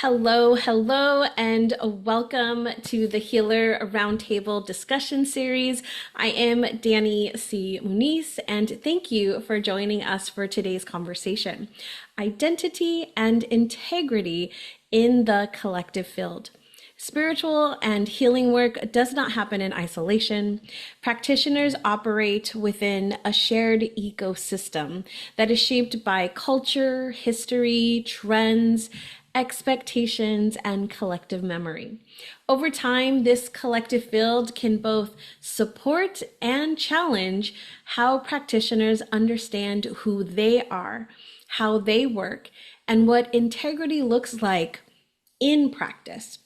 Hello, hello, and welcome to the Healer Roundtable discussion series. I am Danny C. Muniz, and thank you for joining us for today's conversation. Identity and integrity in the collective field. Spiritual and healing work does not happen in isolation. Practitioners operate within a shared ecosystem that is shaped by culture, history, trends, expectations, and collective memory. Over time, this collective field can both support and challenge how practitioners understand who they are, how they work, and what integrity looks like in practice.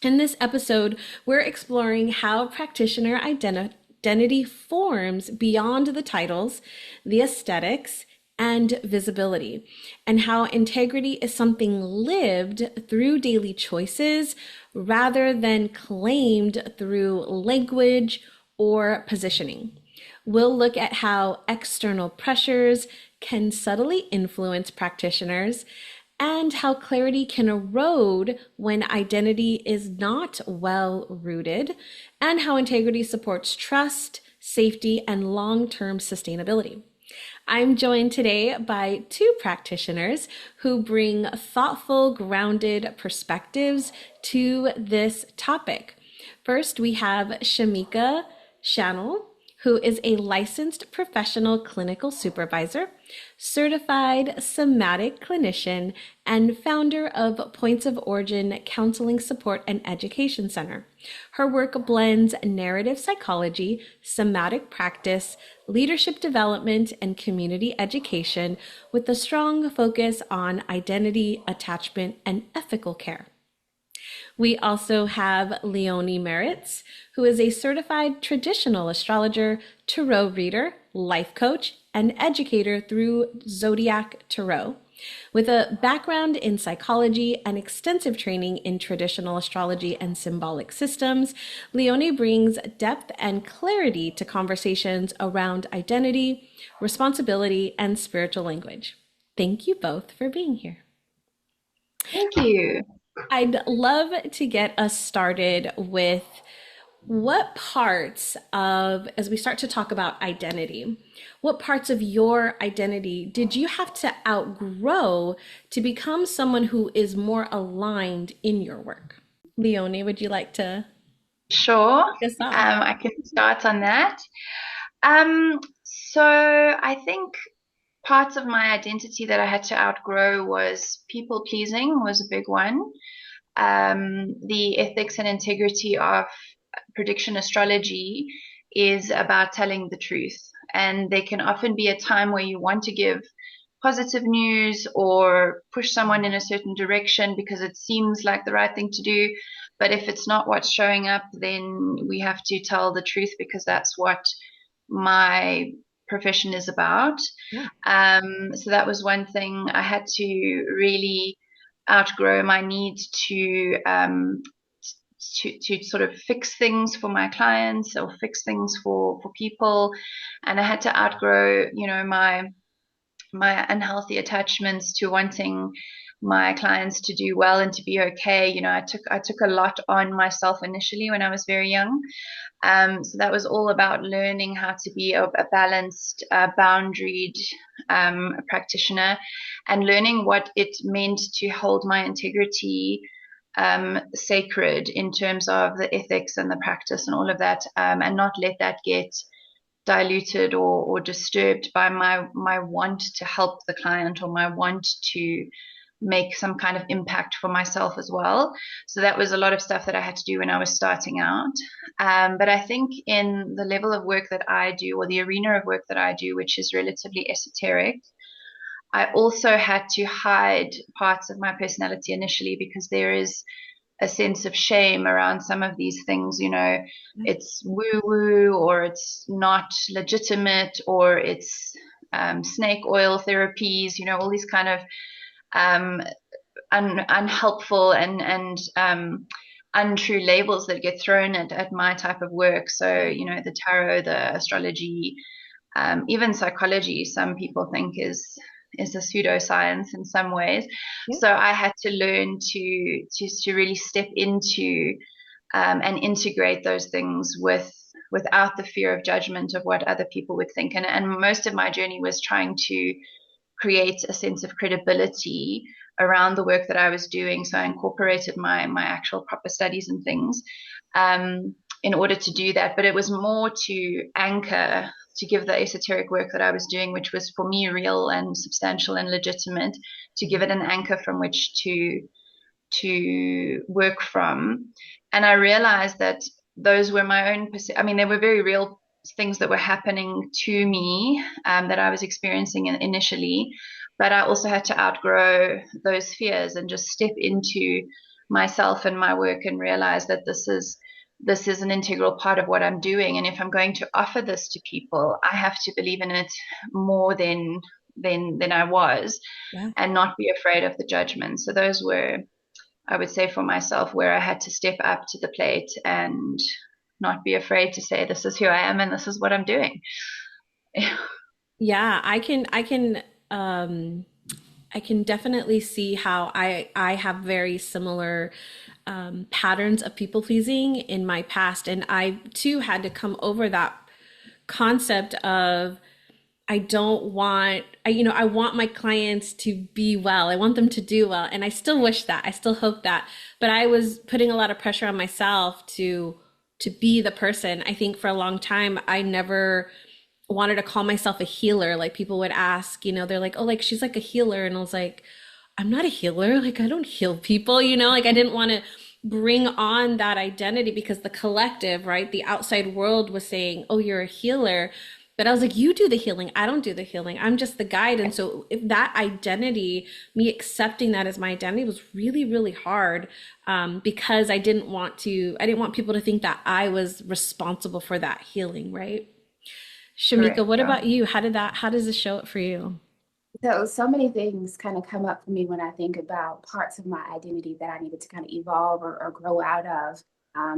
In this episode, we're exploring how practitioner identity forms beyond the titles, the aesthetics, and visibility, and how integrity is something lived through daily choices rather than claimed through language or positioning. We'll look at how external pressures can subtly influence practitioners and how clarity can erode when identity is not well rooted, and how integrity supports trust, safety, and long-term sustainability. I'm joined today by two practitioners who bring thoughtful, grounded perspectives to this topic. First, we have Shamika Channel, who is a licensed professional clinical supervisor, certified somatic clinician, and founder of Points of Origin Counseling Support and Education Center. Her work blends narrative psychology, somatic practice, leadership development, and community education with a strong focus on identity, attachment, and ethical care. We also have Leonie Meritz, who is a certified traditional astrologer, tarot reader, life coach, and educator through Zodiac Tarot. With a background in psychology and extensive training in traditional astrology and symbolic systems, Leonie brings depth and clarity to conversations around identity, responsibility, and spiritual language. Thank you both for being here. Thank you. I'd love to get us started with what parts of, as we start to talk about identity, what parts of your identity did you have to outgrow to become someone who is more aligned in your work? Leonie, would you like to Sure. kick us off? I can start on that. So I think parts of my identity that I had to outgrow was people pleasing was a big one. The ethics and integrity of prediction astrology is about telling the truth. And there can often be a time where you want to give positive news or push someone in a certain direction because it seems like the right thing to do. But if it's not what's showing up, then we have to tell the truth because that's what my profession is about. Yeah. So that was one thing. I had to really outgrow my need to sort of fix things for my clients or fix things for people, and I had to outgrow, my unhealthy attachments to wanting my clients to do well and to be okay. I took a lot on myself initially when I was very young. So that was all about learning how to be a balanced, boundaried practitioner, and learning what it meant to hold my integrity sacred in terms of the ethics and the practice and all of that, and not let that get diluted or disturbed by my want to help the client or my want to make some kind of impact for myself as well. So that was a lot of stuff that I had to do when I was starting out. But I think in the level of work that I do, or the arena of work that I do, which is relatively esoteric, I also had to hide parts of my personality initially because there is a sense of shame around some of these things. It's woo woo, or it's not legitimate, or it's snake oil therapies, all these kind of unhelpful and untrue labels that get thrown at my type of work. So, the tarot, the astrology, even psychology, some people think is is a pseudoscience in some ways. Yeah. So I had to learn to really step into and integrate those things without the fear of judgment of what other people would think. And most of my journey was trying to create a sense of credibility around the work that I was doing. So I incorporated my actual proper studies and things in order to do that. But it was more to anchor, to give the esoteric work that I was doing, which was for me real and substantial and legitimate, to give it an anchor from which to work from. And I realized that those were my own, I mean, they were very real things that were happening to me that I was experiencing initially. But I also had to outgrow those fears and just step into myself and my work and realize that this is an integral part of what I'm doing. And if I'm going to offer this to people, I have to believe in it more than I was Yeah. and not be afraid of the judgment. So those were, I would say, for myself, where I had to step up to the plate and not be afraid to say, this is who I am and this is what I'm doing. Yeah, I can definitely see how I have very similar patterns of people pleasing in my past, and I too had to come over that concept of I don't want I want my clients to be well. I want them to do well, and I still wish that. I still hope that. But I was putting a lot of pressure on myself to be the person. I think for a long time I never wanted to call myself a healer. Like people would ask, they're like, "Oh, like she's like a healer." And I was like, "I'm not a healer. Like I don't heal people, Like I didn't want to bring on that identity because the collective, right? The outside world was saying, "Oh, you're a healer." But I was like, "You do the healing. I don't do the healing. I'm just the guide." And so if that identity, me accepting that as my identity was really, really hard because I didn't want people to think that I was responsible for that healing, right? Shamika, Correct. what Yeah. about you? How does this show up for you? So many things kind of come up for me when I think about parts of my identity that I needed to kind of evolve or grow out of,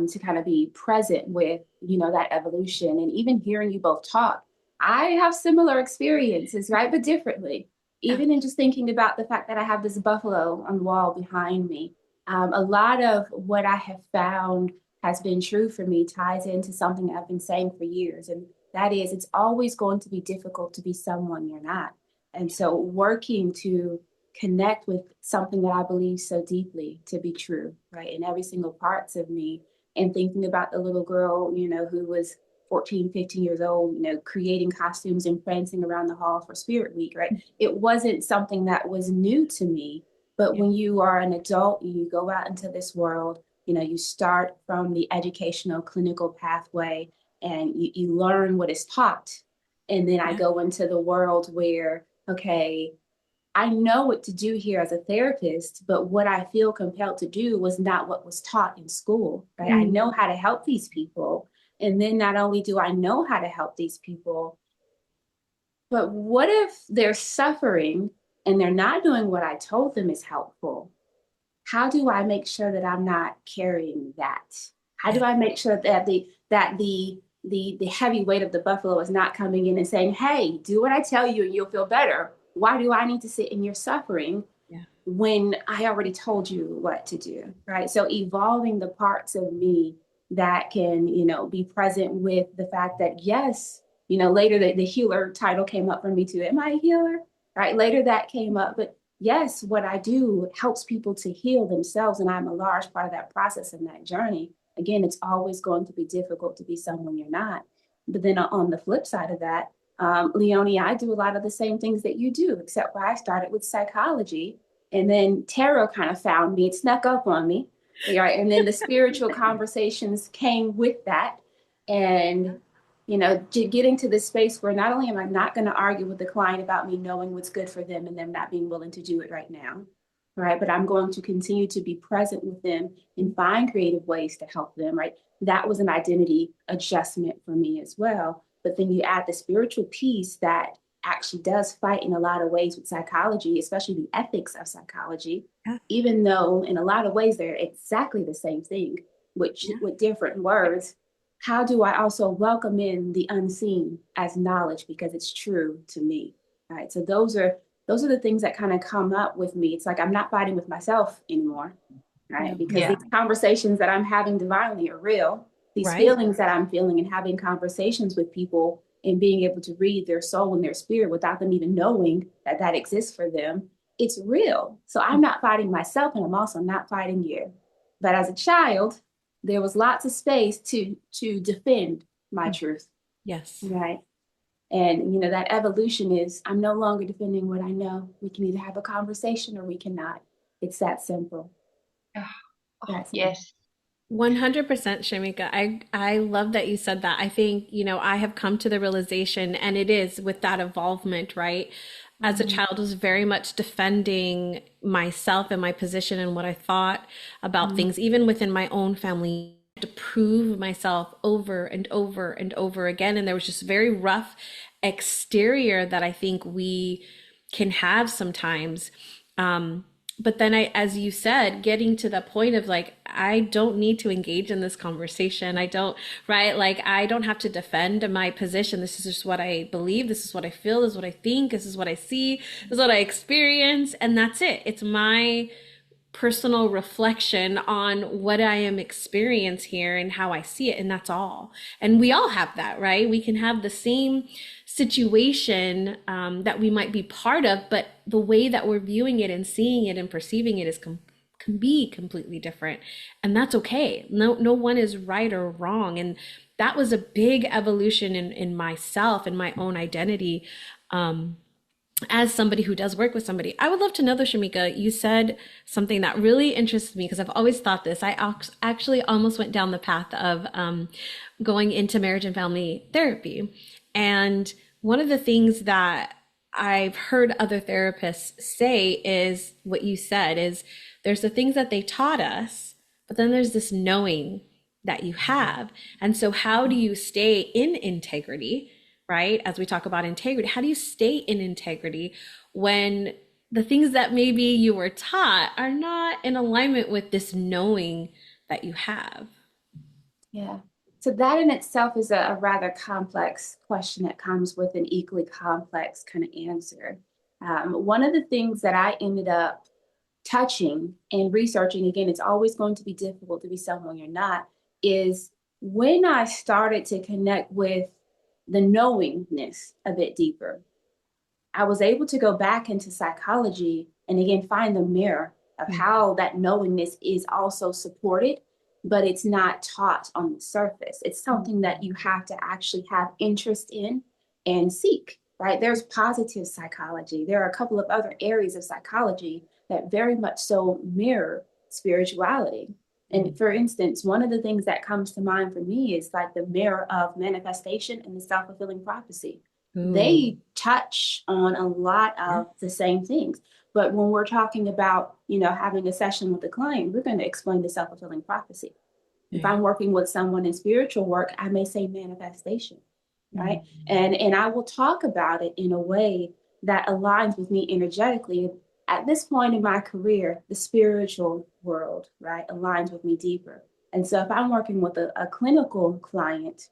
to kind of be present with, that evolution. And even hearing you both talk, I have similar experiences, right? But differently. Yeah. Even in just thinking about the fact that I have this buffalo on the wall behind me, a lot of what I have found has been true for me ties into something I've been saying for years. And that is, it's always going to be difficult to be someone you're not. And so working to connect with something that I believe so deeply to be true, right? In every single parts of me, and thinking about the little girl, who was 14, 15 years old, creating costumes and prancing around the hall for Spirit Week, right? It wasn't something that was new to me. But Yeah. when you are an adult, you go out into this world, you start from the educational clinical pathway and you learn what is taught. And then I Yeah. go into the world where, okay, I know what to do here as a therapist, but what I feel compelled to do was not what was taught in school, right? I Mm. know how to help these people. And then not only do I know how to help these people, but what if they're suffering and they're not doing what I told them is helpful? How do I make sure that I'm not carrying that? How Yeah. do I make sure that the heavy weight of the buffalo is not coming in and saying, "Hey, do what I tell you and you'll feel better. Why do I need to sit in your suffering Yeah. when I already told you what to do?" Right? So evolving the parts of me that can, be present with the fact that yes, later the healer title came up for me too. Am I a healer? Right? Later that came up, but yes, what I do helps people to heal themselves, and I'm a large part of that process and that journey. Again, it's always going to be difficult to be someone you're not. But then on the flip side of that, Leonie, I do a lot of the same things that you do, except where I started with psychology. And then tarot kind of found me, it snuck up on me. Right. And then the spiritual conversations came with that. And, getting to this space where not only am I not going to argue with the client about me knowing what's good for them and them not being willing to do it right now, right? But I'm going to continue to be present with them and find creative ways to help them, right? That was an identity adjustment for me as well. But then you add the spiritual piece that actually does fight in a lot of ways with psychology, especially the ethics of psychology, Yeah. even though in a lot of ways they're exactly the same thing, which Yeah. with different words. How do I also welcome in the unseen as knowledge because it's true to me? Right. So those are those are the things that kind of come up with me. It's like I'm not fighting with myself anymore, Yeah. right? Because Yeah. these conversations that I'm having divinely are real. These Right. feelings that I'm feeling and having conversations with people and being able to read their soul and their spirit without them even knowing that that exists for them, it's real. So I'm not fighting myself, and I'm also not fighting you. But as a child, there was lots of space to defend my truth, Yes. right? And that evolution is I'm no longer defending what I know. We can either have a conversation or we cannot. It's that simple. Oh, That's simple. yes. 100% Shamika. I love that you said that. I think, I have come to the realization, and it is with that involvement, right? As a child, I was very much defending myself and my position and what I thought about Mhm. things, even within my own family, to prove myself over and over and over again. And there was just very rough exterior that I think we can have sometimes. But then as you said, getting to the point of like, I don't need to engage in this conversation. I don't, right? Like, I don't have to defend my position. This is just what I believe. This is what I feel. This is what I think. This is what I see. This is what I experience. And that's it. It's my personal reflection on what I am experiencing here and how I see it, and that's all. And we all have that, right? We can have the same situation that we might be part of, but the way that we're viewing it and seeing it and perceiving it can be completely different, and that's okay. No one is right or wrong, and that was a big evolution in myself and my own identity. As somebody who does work with somebody, I would love to know though, Shamika, you said something that really interests me because I've always thought this. I actually almost went down the path of going into marriage and family therapy. And one of the things that I've heard other therapists say is what you said is there's the things that they taught us, but then there's this knowing that you have. And so how do you stay in integrity? Right? As we talk about integrity, how do you stay in integrity when the things that maybe you were taught are not in alignment with this knowing that you have? Yeah. So that in itself is a rather complex question that comes with an equally complex kind of answer. One of the things that I ended up touching and researching, again, it's always going to be difficult to be someone you're not, is when I started to connect with the knowingness a bit deeper, I was able to go back into psychology and again find the mirror of how that knowingness is also supported, but it's not taught on the surface. It's something that you have to actually have interest in and seek, right? There's positive psychology. There are a couple of other areas of psychology that very much so mirror spirituality. And for instance, one of the things that comes to mind for me is like the mirror of manifestation and the self-fulfilling prophecy. Ooh, They touch on a lot yeah, of the same things. But when we're talking about, having a session with a client, we're going to explain the self-fulfilling prophecy. If yeah. I'm working with someone in spiritual work, I may say manifestation, Mm. right? And I will talk about it in a way that aligns with me energetically. At this point in my career, the spiritual world, right, aligns with me deeper. And so if I'm working with a clinical client,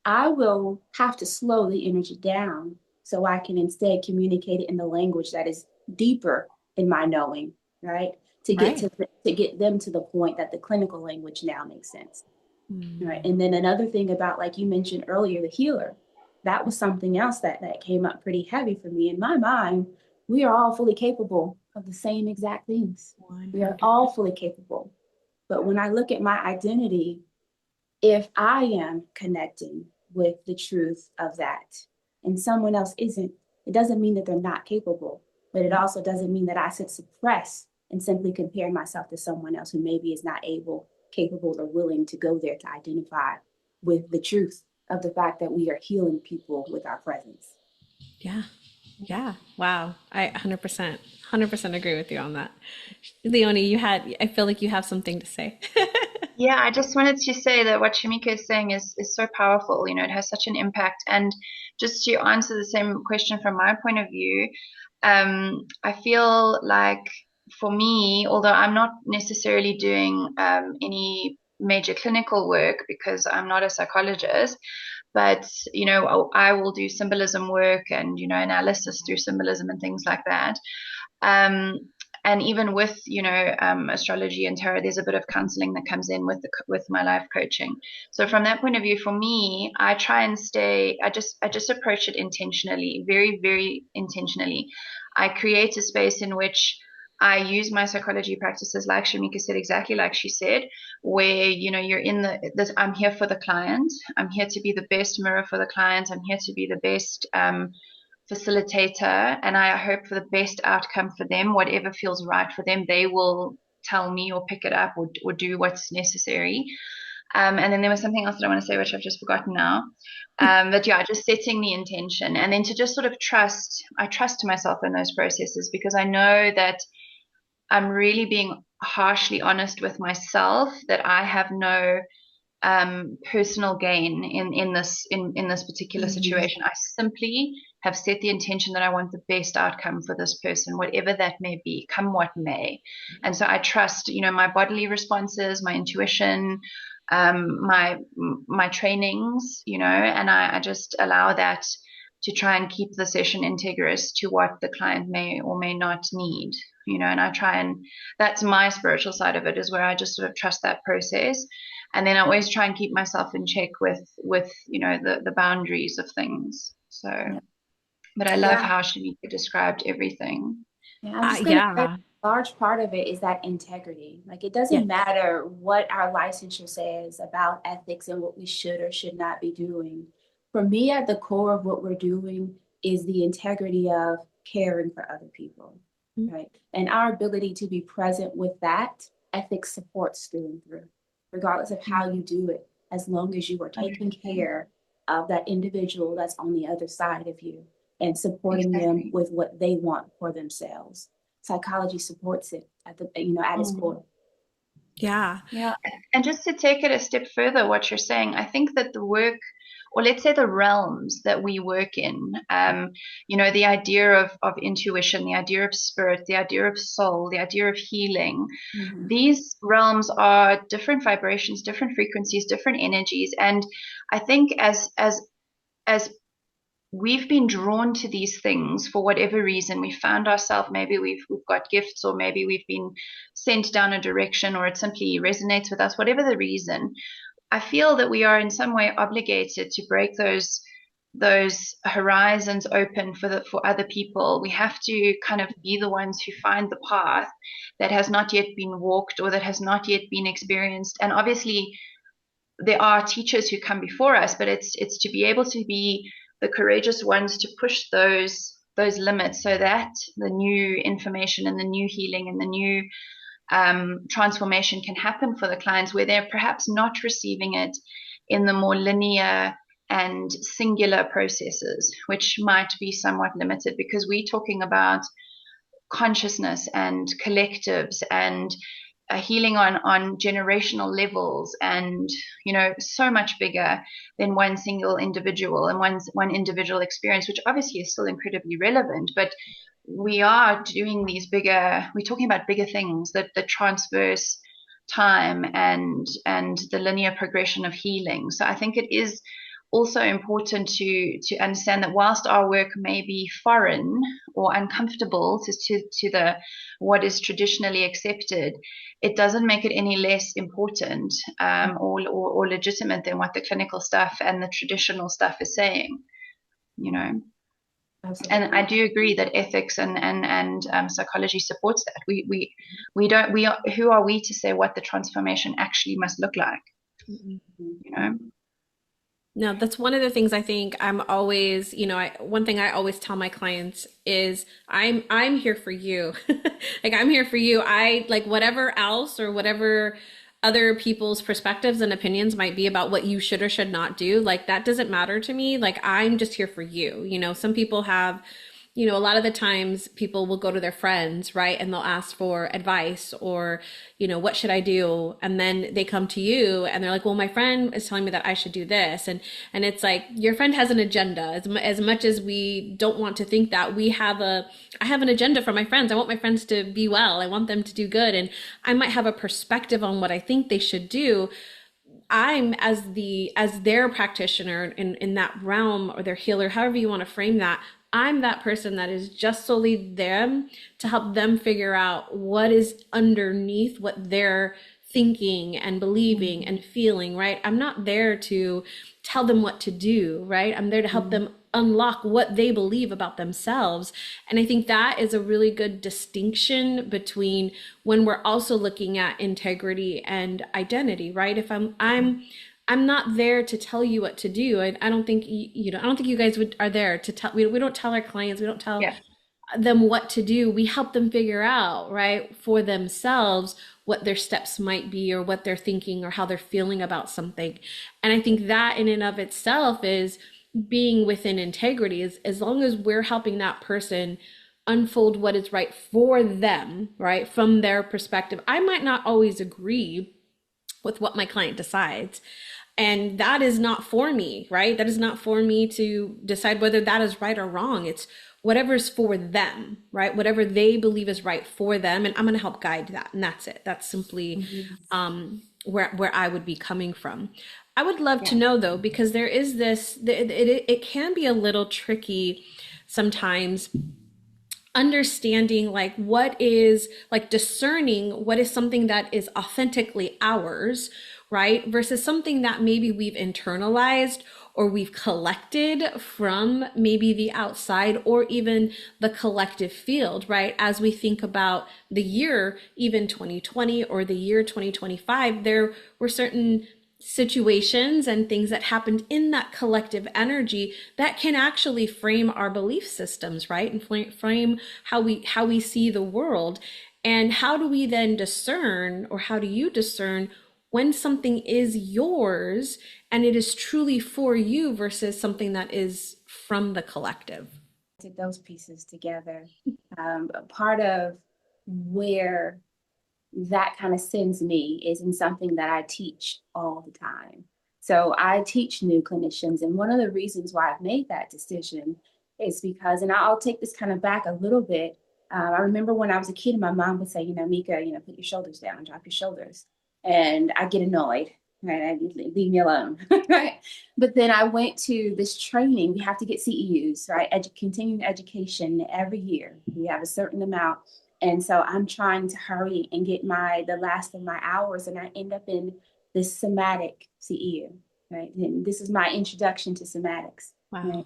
I will have to slow the energy down so I can instead communicate it in the language that is deeper in my knowing, right? Right. To get them to the point that the clinical language now makes sense. Right. Mm. And then another thing about, like you mentioned earlier, the healer, that was something else that came up pretty heavy for me. In my mind, we are all fully capable of the same exact things. We are 100. all fully capable. But when I look at my identity, if I am connecting with the truth of that and someone else isn't, it doesn't mean that they're not capable, but it also doesn't mean that I should suppress and simply compare myself to someone else who maybe is not able, capable, or willing to go there to identify with the truth of the fact that we are healing people with our presence. Yeah. Yeah. Wow. I 100% agree with you on that. Leonie, I feel like you have something to say. Yeah, I just wanted to say that what Shamika is saying is so powerful. It has such an impact. And just to answer the same question from my point of view, I feel like for me, although I'm not necessarily doing any major clinical work because I'm not a psychologist, but I will do symbolism work and analysis through symbolism and things like that. And even with astrology and tarot, there's a bit of counseling that comes in with my life coaching. So from that point of view, for me, I try and I just approach it intentionally, very, very intentionally. I create a space in which I use my psychology practices, like Shamika said, exactly like she said, where you're in this. I'm here for the client. I'm here to be the best mirror for the client. I'm here to be the best facilitator, and I hope for the best outcome for them. Whatever feels right for them, they will tell me or pick it up or do what's necessary. And then there was something else that I want to say, which I've just forgotten now. But yeah, just setting the intention, and then to just sort of trust. I trust myself in those processes, because I know that I'm really being harshly honest with myself, that I have no personal gain in this particular situation. I simply have set the intention that I want the best outcome for this person, whatever that may be, come what may. And so I trust, my bodily responses, my intuition, my trainings, and I just allow that to try and keep the session integrous to what the client may or may not need, and I try and, that's my spiritual side of it, is where I just sort of trust that process. And then I always try and keep myself in check with the boundaries of things. So, Yeah. but I love how Shanika described everything. Yeah, I'm just going to say Yeah. a large part of it is that integrity. Like, it Yes. doesn't matter what our licensure says about ethics and what we should or should not be doing. For me, at the core of what we're doing is the integrity of caring for other people, right? And our ability to be present with that, ethics supports through and through, regardless of how you do it, as long as you are taking care of that individual that's on the other side of you and supporting them with what they want for themselves. Psychology supports it at its core. Yeah. Yeah. And just to take it a step further, what you're saying, I think that the work, or let's say the realms that we work in, the idea of intuition, the idea of spirit, the idea of soul, the idea of healing, these realms are different vibrations, different frequencies, different energies. And I think as we've been drawn to these things for whatever reason, we found ourselves, maybe we've got gifts, or maybe we've been sent down a direction, or it simply resonates with us, whatever the reason, I feel that we are in some way obligated to break those horizons open for other people. We have to kind of be the ones who find the path that has not yet been walked, or that has not yet been experienced. And obviously there are teachers who come before us, but it's to be able to be the courageous ones to push those limits, so that the new information and the new healing and the new transformation can happen for the clients, where they're perhaps not receiving it in the more linear and singular processes, which might be somewhat limited, because we're talking about consciousness and collectives and healing on generational levels, and so much bigger than one single individual and one individual experience, which obviously is still incredibly relevant. But we are doing we're talking about bigger things that transverse time and the linear progression of healing. So I think it is also important to understand that whilst our work may be foreign or uncomfortable to the what is traditionally accepted, it doesn't make it any less important or legitimate than what the clinical stuff and the traditional stuff is saying, Absolutely. And I do agree that ethics and psychology supports that. Who are we to say what the transformation actually must look like? No, that's one of the things I think I'm always, one thing I always tell my clients is I'm here for you. Like, I'm here for you. I like whatever else or whatever other people's perspectives and opinions might be about what you should or should not do. Like, that doesn't matter to me. Like, I'm just here for you. Some people have, a lot of the times people will go to their friends, right? And they'll ask for advice or, what should I do? And then they come to you and they're like, well, my friend is telling me that I should do this. And it's like, your friend has an agenda. As much as we don't want to think that, I have an agenda for my friends. I want my friends to be well. I want them to do good. And I might have a perspective on what I think they should do. I'm as their practitioner in that realm, or their healer, however you want to frame that, I'm that person that is just solely them to help them figure out what is underneath what they're thinking and believing and feeling, right? I'm not there to tell them what to do, right? I'm there to help them unlock what they believe about themselves. And I think that is a really good distinction between when we're also looking at integrity and identity, right? If I'm not there to tell you what to do. I don't think I don't think you guys are there to tell. We don't tell our clients. We don't tell Yeah. them what to do. We help them figure out, right, for themselves what their steps might be, or what they're thinking, or how they're feeling about something. And I think that in and of itself is being within integrity, is as long as we're helping that person unfold what is right for them, right, from their perspective. I might not always agree with what my client decides, and that is not for me, right? That is not for me to decide whether that is right or wrong. It's whatever's for them, right? Whatever they believe is right for them. And I'm going to help guide that. And that's it. That's simply where I would be coming from. I would love to know, though, because there is this, it can be a little tricky sometimes understanding, like, what is, like, discerning what is something that is authentically ours, right, versus something that maybe we've internalized or we've collected from maybe the outside, or even the collective field, right? As we think about the year, even 2020 or the year 2025, there were certain situations and things that happened in that collective energy that can actually frame our belief systems, right? And frame how we see the world. And how do we then discern, or how do you discern when something is yours and it is truly for you versus something that is from the collective? Put those pieces together. Part of where that kind of sends me is in something that I teach all the time. So I teach new clinicians, and one of the reasons why I've made that decision is because, and I'll take this kind of back a little bit. I remember when I was a kid, my mom would say, Mika, put your shoulders down, drop your shoulders. And I get annoyed, right? I leave me alone, right? But then I went to this training. We have to get CEUs, right? Continuing education every year. We have a certain amount. And so I'm trying to hurry and get the last of my hours, and I end up in this somatic CEU, right? And this is my introduction to somatics. Wow. Right?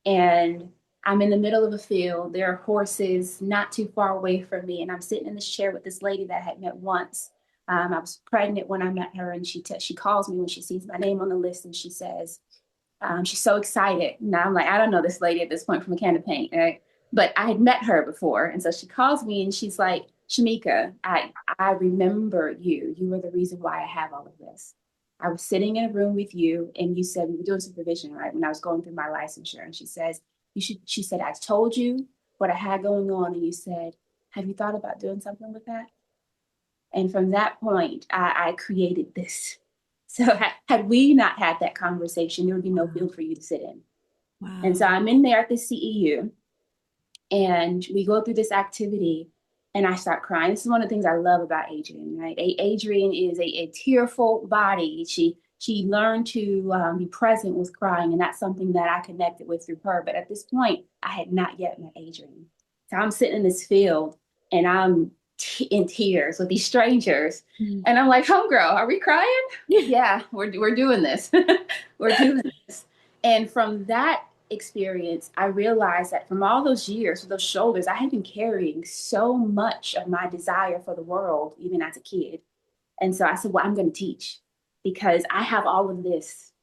And I'm in the middle of a field. There are horses not too far away from me, and I'm sitting in this chair with this lady that I had met once. I was pregnant when I met her, and she calls me when she sees my name on the list, and she says, she's so excited. Now I'm like, I don't know this lady at this point from a can of paint, right? But I had met her before. And so she calls me and she's like, Shamika, I remember you. You were the reason why I have all of this. I was sitting in a room with you, and you said, we were doing supervision, right? When I was going through my licensure. And she said, I told you what I had going on. And you said, have you thought about doing something with that? And from that point, I created this. So had we not had that conversation, there would be no field for you to sit in. Wow. And so I'm in there at the CEU, and we go through this activity, and I start crying. This is one of the things I love about Adrienne, right? Adrienne is a tearful body. She learned to be present with crying, and that's something that I connected with through her. But at this point, I had not yet met Adrienne. So I'm sitting in this field, and I'm in tears with these strangers. And I'm like, homegirl, are we crying? Yeah, we're doing this. We're doing this. And from that experience, I realized that from all those years, with those shoulders, I had been carrying so much of my desire for the world, even as a kid. And so I said, well, I'm going to teach, because I have all of this.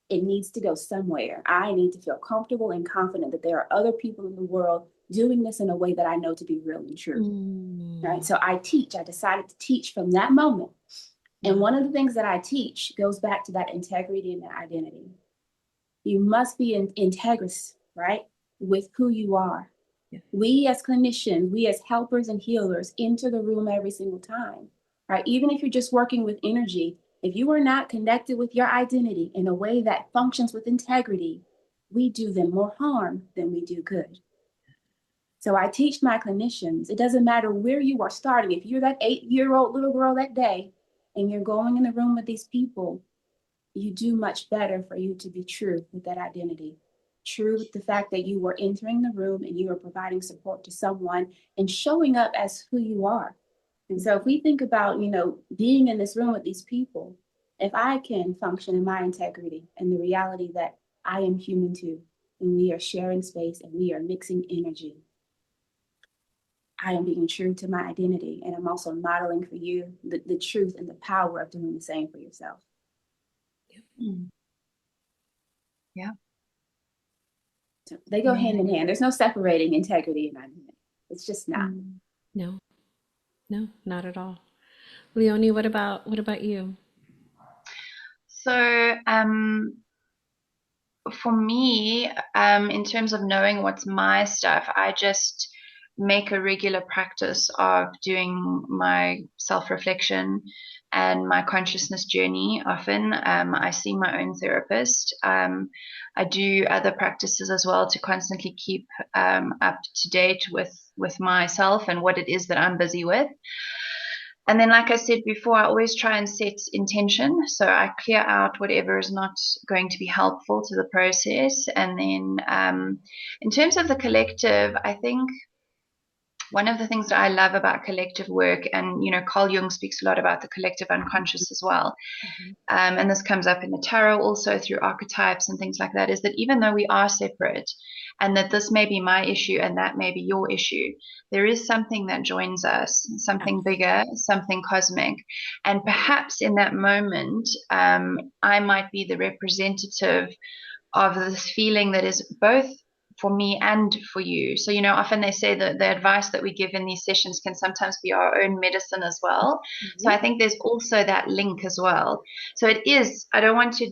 It needs to go somewhere. I need to feel comfortable and confident that there are other people in the world doing this in a way that I know to be real and true. Right? So I decided to teach from that moment. And one of the things that I teach goes back to that integrity and that identity. You must be integrous, right, with who you are. Yeah. We as clinicians, we as helpers and healers enter the room every single time, right? Even if you're just working with energy, if you are not connected with your identity in a way that functions with integrity, we do them more harm than we do good. So I teach my clinicians, it doesn't matter where you are starting. If you're that 8-year-old little girl that day and you're going in the room with these people, you do much better for you to be true with that identity. True with the fact that you were entering the room and you were providing support to someone and showing up as who you are. And so if we think about, being in this room with these people, if I can function in my integrity and the reality that I am human too, and we are sharing space and we are mixing energy, I am being true to my identity. And I'm also modeling for you the truth and the power of doing the same for yourself. Mm. Yeah. So they go hand in hand. There's no separating integrity and identity. It's just not. No, not at all. Leonie, what about you? So, for me, in terms of knowing what's my stuff, I just make a regular practice of doing my self-reflection and my consciousness journey. Often, I see my own therapist. I do other practices as well to constantly keep up to date with myself and what it is that I'm busy with. And then, like I said before, I always try and set intention. So I clear out whatever is not going to be helpful to the process. And then in terms of the collective, I think one of the things that I love about collective work, and Carl Jung speaks a lot about the collective unconscious as well, and this comes up in the tarot also through archetypes and things like that, is that even though we are separate and that this may be my issue and that may be your issue, there is something that joins us, something bigger, something cosmic. And perhaps in that moment, I might be the representative of this feeling that is both for me and for you. So, often they say that the advice that we give in these sessions can sometimes be our own medicine as well. So I think there's also that link as well. So it is, I don't want to,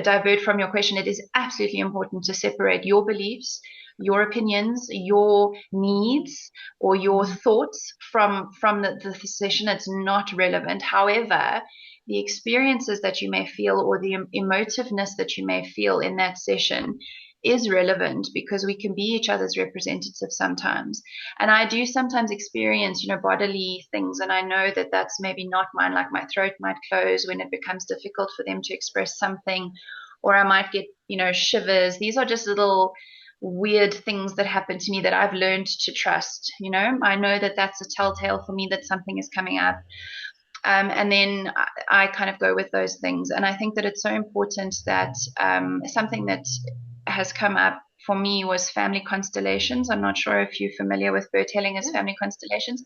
divert from your question. It is absolutely important to separate your beliefs, your opinions, your needs, or your thoughts from the session. It's not relevant. However, the experiences that you may feel or the emotiveness that you may feel in that session is relevant, because we can be each other's representatives sometimes. And I do sometimes experience, bodily things, and I know that that's maybe not mine, like my throat might close when it becomes difficult for them to express something, or I might get, shivers. These are just little weird things that happen to me that I've learned to trust. I know that that's a telltale for me that something is coming up. And then I kind of go with those things. And I think that it's so important that something that has come up for me was family constellations. I'm not sure if you're familiar with bird telling as family constellations.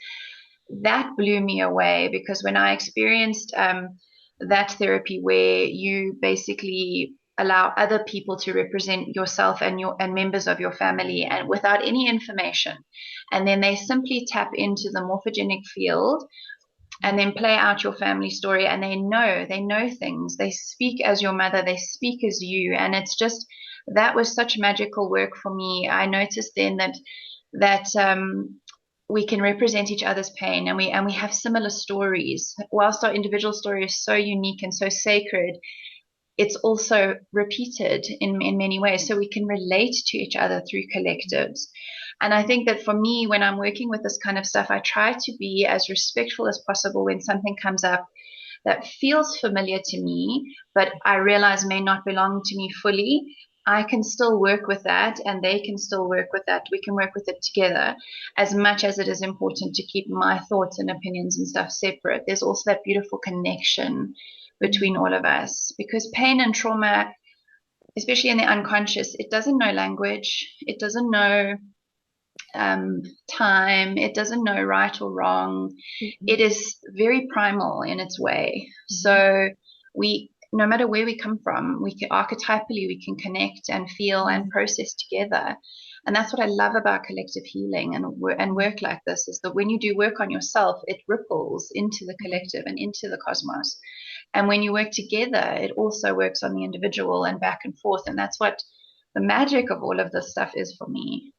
That blew me away, because when I experienced that therapy where you basically allow other people to represent yourself and members of your family, and without any information, and then they simply tap into the morphogenic field and then play out your family story, and they know things. They speak as your mother, they speak as you, and it's just, that was such magical work for me. I noticed then that we can represent each other's pain, and we have similar stories. Whilst our individual story is so unique and so sacred, it's also repeated in many ways, so we can relate to each other through collectives. And I think that for me, when I'm working with this kind of stuff, I try to be as respectful as possible when something comes up that feels familiar to me, but I realize may not belong to me fully. I can still work with that, and they can still work with that. We can work with it together, as much as it is important to keep my thoughts and opinions and stuff separate. There's also that beautiful connection between all of us, because pain and trauma, especially in the unconscious, it doesn't know language. It doesn't know time. It doesn't know right or wrong. It is very primal in its way. So no matter where we come from, archetypally, we can connect and feel and process together. And that's what I love about collective healing and work like this, is that when you do work on yourself, it ripples into the collective and into the cosmos. And when you work together, it also works on the individual and back and forth. And that's what the magic of all of this stuff is for me.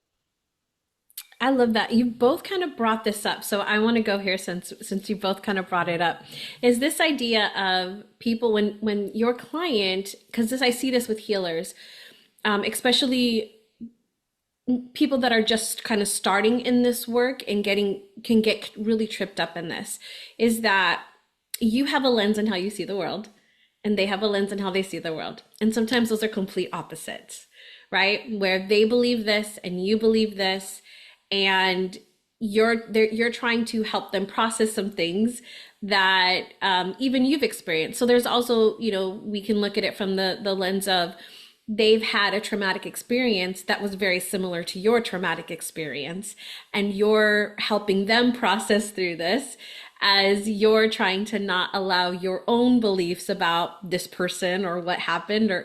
I love that. You both kind of brought this up. So I want to go here since you both kind of brought it up. Is this idea of people when your client, because I see this with healers, especially people that are just kind of starting in this work and can get really tripped up in this, is that you have a lens on how you see the world. and they have a lens in how they see the world. And sometimes those are complete opposites, right? Where they believe this and you believe this, and you're trying to help them process some things that even you've experienced. So there's also, we can look at it from the lens of they've had a traumatic experience that was very similar to your traumatic experience, and you're helping them process through this as you're trying to not allow your own beliefs about this person or what happened, or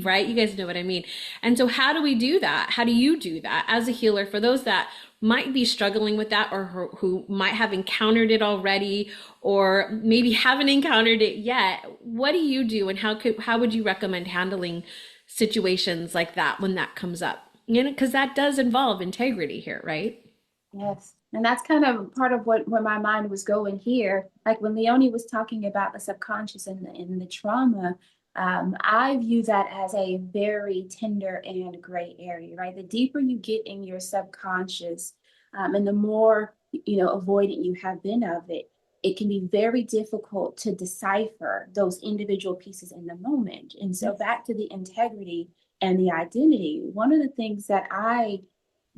right, you guys know what I mean. And so how do we do that? How do you do that as a healer for those that might be struggling with that, or who might have encountered it already, or maybe haven't encountered it yet? What do you do, and how would you recommend handling situations like that when that comes up? Because that does involve integrity here, right? Yes. And that's kind of part of where my mind was going here. Like when Leonie was talking about the subconscious and the trauma, I view that as a very tender and gray area, right? The deeper you get in your subconscious, and the more, avoidant you have been of it, it can be very difficult to decipher those individual pieces in the moment. And so back to the integrity and the identity, one of the things that I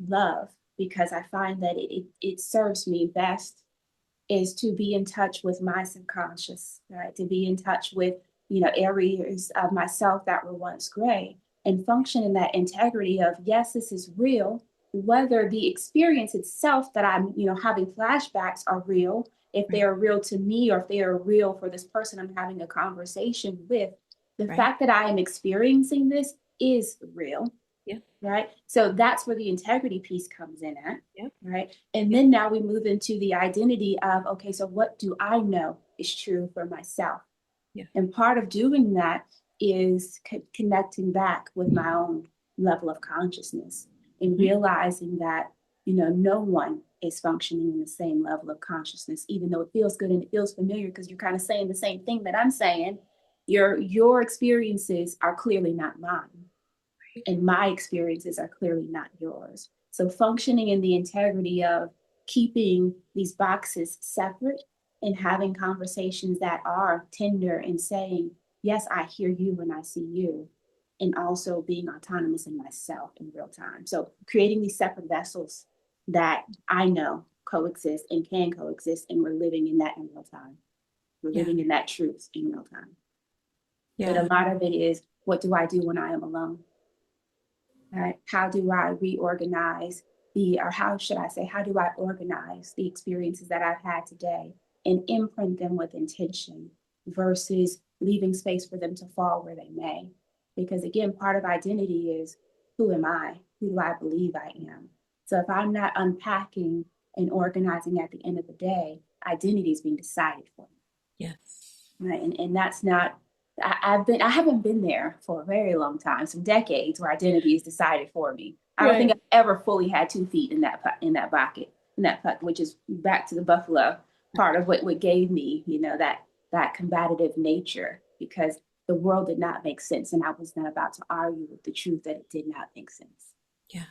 love, because I find that it serves me best, is to be in touch with my subconscious, right? To be in touch with, areas of myself that were once gray, and function in that integrity of, yes, this is real, whether the experience itself that I'm, having flashbacks are real, if they are real to me, or if they are real for this person I'm having a conversation with, the fact that I am experiencing this is real. Yeah. Right. So that's where the integrity piece comes in at. Yeah. Right. And then now we move into the identity of, okay, so what do I know is true for myself? Yeah. And part of doing that is connecting back with my own level of consciousness, and realizing that, no one is functioning in the same level of consciousness, even though it feels good and it feels familiar because you're kind of saying the same thing that I'm saying. Your experiences are clearly not mine, and my experiences are clearly not yours. So functioning in the integrity of keeping these boxes separate and having conversations that are tender and saying, yes, I hear you when I see you, and also being autonomous in myself in real time. So creating these separate vessels that I know coexist and can coexist, and we're living in that in real time. We're living in that truth in real time. But a lot of it is, what do I do when I am alone? Right? How do I reorganize how do I organize the experiences that I've had today and imprint them with intention versus leaving space for them to fall where they may? Because again, part of identity is, who am I? Who do I believe I am? So if I'm not unpacking and organizing at the end of the day, identity is being decided for me. Yes. Right. And that's not, I haven't been there for a very long time, some decades, where identity is decided for me. I don't think I've ever fully had 2 feet in that bucket, which is back to the buffalo part of what gave me, that combative nature, because the world did not make sense, and I was not about to argue with the truth that it did not make sense. Yeah.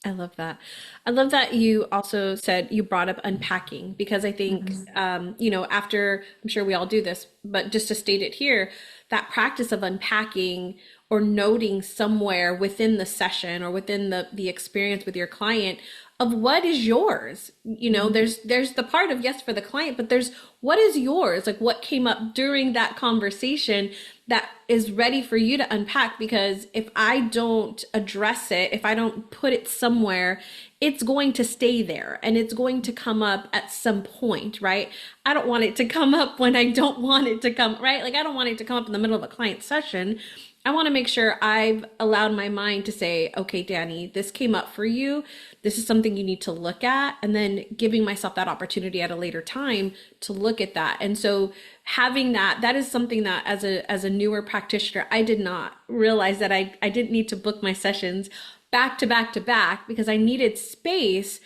I love that. I love that you also said, you brought up unpacking, because I think, after, I'm sure we all do this, but just to state it here, that practice of unpacking or noting somewhere within the session or within the experience with your client of what is yours. There's the part of, yes, for the client, but there's what is yours, like what came up during that conversation that is ready for you to unpack. Because if I don't address it, if I don't put it somewhere, it's going to stay there and it's going to come up at some point, right? I don't want it to come up when I don't want it to come, right? Like I don't want it to come up in the middle of a client session. I want to make sure I've allowed my mind to say, okay, Danny, this came up for you. This is something you need to look at, and then giving myself that opportunity at a later time to look at that. And so having that is something that as a newer practitioner, I did not realize that I didn't need to book my sessions back to back to back, because I needed space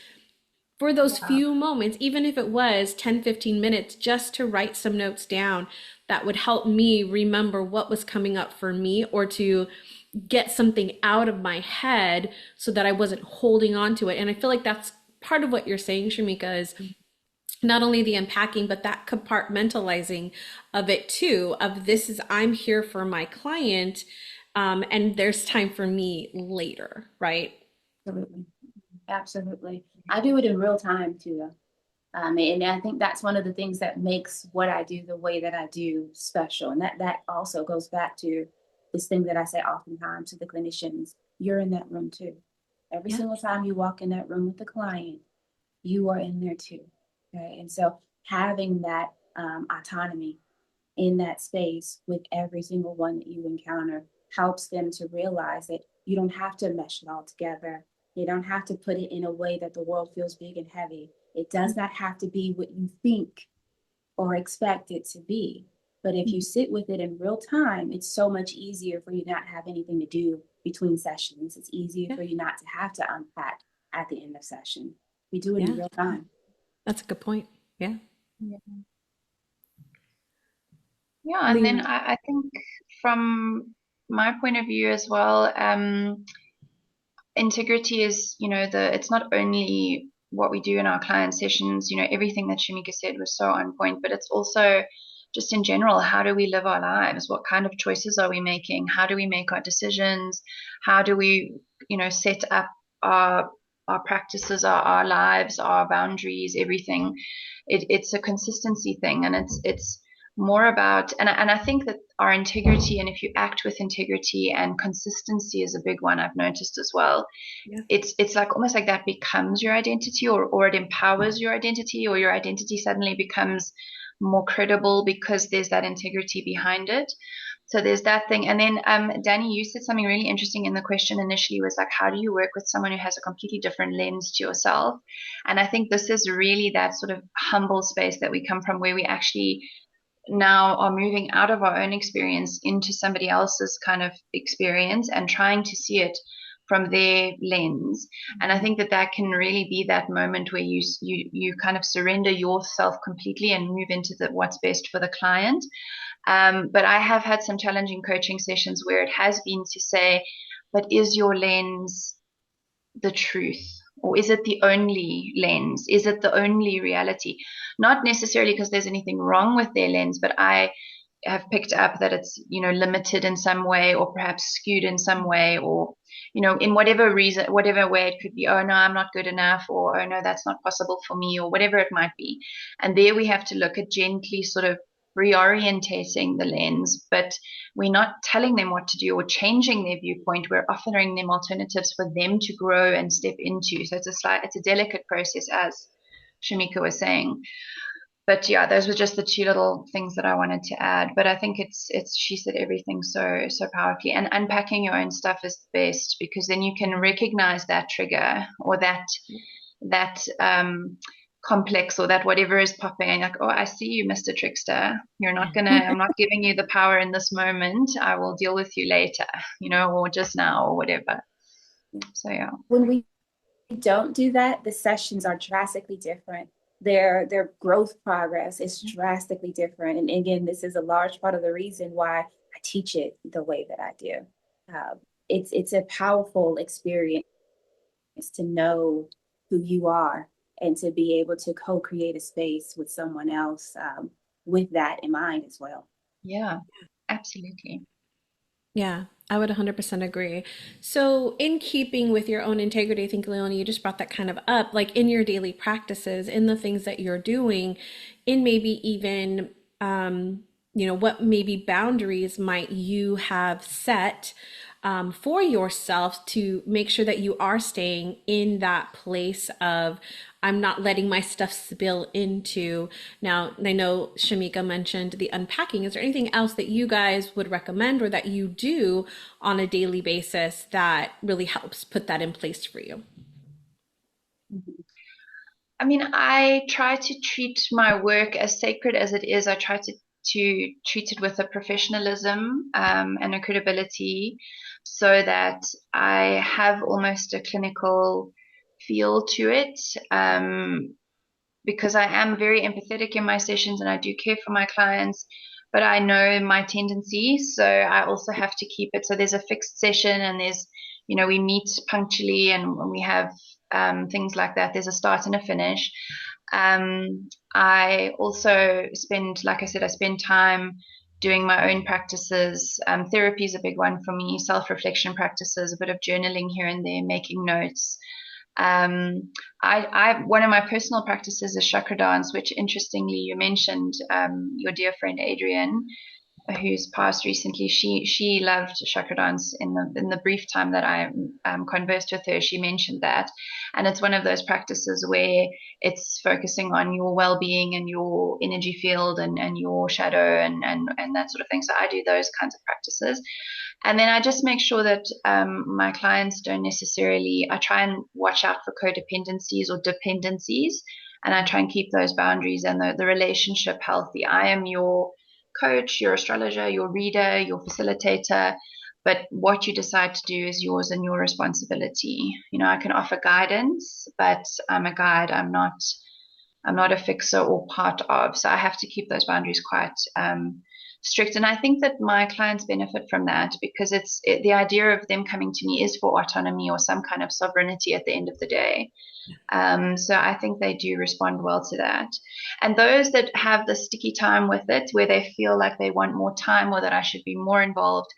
for those few moments, even if it was 10, 15 minutes, just to write some notes down that would help me remember what was coming up for me, or to get something out of my head so that I wasn't holding on to it. And I feel like that's part of what you're saying, Shamika, is not only the unpacking, but that compartmentalizing of it too, of this is, I'm here for my client, and there's time for me later, right? Absolutely. Absolutely. I do it in real time too. And I think that's one of the things that makes what I do the way that I do special. And that also goes back to this thing that I say oftentimes to the clinicians, you're in that room too. Every Yeah. single time you walk in that room with the client, you are in there too. Okay. And so having that autonomy in that space with every single one that you encounter helps them to realize that you don't have to mesh it all together. You don't have to put it in a way that the world feels big and heavy. It does not have to be what you think or expect it to be. But if you sit with it in real time, it's so much easier for you not to have anything to do between sessions. It's easier Yeah. for you not to have to unpack at the end of session. We do it in Yeah. real time. That's a good point. Yeah. Yeah. Yeah, and then Lean. I think from my point of view as well, integrity is, it's not only what we do in our client sessions, everything that Shamika said was so on point, but it's also just in general, how do we live our lives? What kind of choices are we making? How do we make our decisions? How do we, set up our practices, our lives, our boundaries, everything? It's a consistency thing, and it's more about, and I think that our integrity, and if you act with integrity, and consistency is a big one I've noticed as well. Yeah. It's like almost like that becomes your identity, or it empowers your identity, or your identity suddenly becomes more credible because there's that integrity behind it. So there's that thing. And then Danny, you said something really interesting in the question initially, was like, how do you work with someone who has a completely different lens to yourself? And I think this is really that sort of humble space that we come from, where we actually now are moving out of our own experience into somebody else's kind of experience and trying to see it from their lens. And I think that that can really be that moment where you kind of surrender yourself completely and move into what's best for the client. But I have had some challenging coaching sessions where it has been to say, but is your lens the truth? Or is it the only lens? Is it the only reality? Not necessarily because there's anything wrong with their lens, but I have picked up that it's, limited in some way, or perhaps skewed in some way, or, in whatever reason, whatever way it could be. Oh no, I'm not good enough, or oh no, that's not possible for me, or whatever it might be. And there we have to look at gently sort of reorientating the lens, but we're not telling them what to do or changing their viewpoint. We're offering them alternatives for them to grow and step into. So it's a delicate process, as Shamika was saying. But yeah, those were just the two little things that I wanted to add. But I think she said everything so powerfully. And unpacking your own stuff is the best, because then you can recognize that trigger, or that complex, or that whatever is popping, and like, oh, I see you, Mr. Trickster. I'm not giving you the power in this moment. I will deal with you later, or just now, or whatever. So yeah. When we don't do that, the sessions are drastically different. Their growth progress is drastically different. And again, this is a large part of the reason why I teach it the way that I do. It's a powerful experience to know who you are, and to be able to co-create a space with someone else with that in mind as well. Yeah, absolutely. Yeah, I would 100% agree. So, in keeping with your own integrity, I think, Leonie, you just brought that kind of up, like in your daily practices, in the things that you're doing, in maybe even, what maybe boundaries might you have set for yourself to make sure that you are staying in that place of, I'm not letting my stuff spill into. Now, I know Shamika mentioned the unpacking. Is there anything else that you guys would recommend, or that you do on a daily basis, that really helps put that in place for you? I mean, I try to treat my work as sacred as it is. I try to treat it with a professionalism and a credibility, so that I have almost a clinical feel to it. Because I am very empathetic in my sessions, and I do care for my clients, but I know my tendencies, so I also have to keep it. So there's a fixed session, and there's, we meet punctually, and we have things like that. There's a start and a finish. I also spend, like I said, I spend time doing my own practices. Therapy is a big one for me, self-reflection practices, a bit of journaling here and there, making notes. One of my personal practices is chakra dance, which interestingly you mentioned, your dear friend Adrienne, who's passed recently. She loved chakra dance. In the brief time that I conversed with her, she mentioned that, and it's one of those practices where it's focusing on your well-being and your energy field and your shadow and that sort of thing. So I do those kinds of practices. And then I just make sure that my clients don't necessarily, I try and watch out for codependencies or dependencies, and I try and keep those boundaries and the relationship healthy. I am your coach, your astrologer, your reader, your facilitator, but what you decide to do is yours and your responsibility. You know, I can offer guidance, but I'm a guide. I'm not a fixer or part of. So I have to keep those boundaries quite strict. And I think that my clients benefit from that because the idea of them coming to me is for autonomy or some kind of sovereignty at the end of the day. So I think they do respond well to that. And those that have the sticky time with it, where they feel like they want more time or that I should be more involved,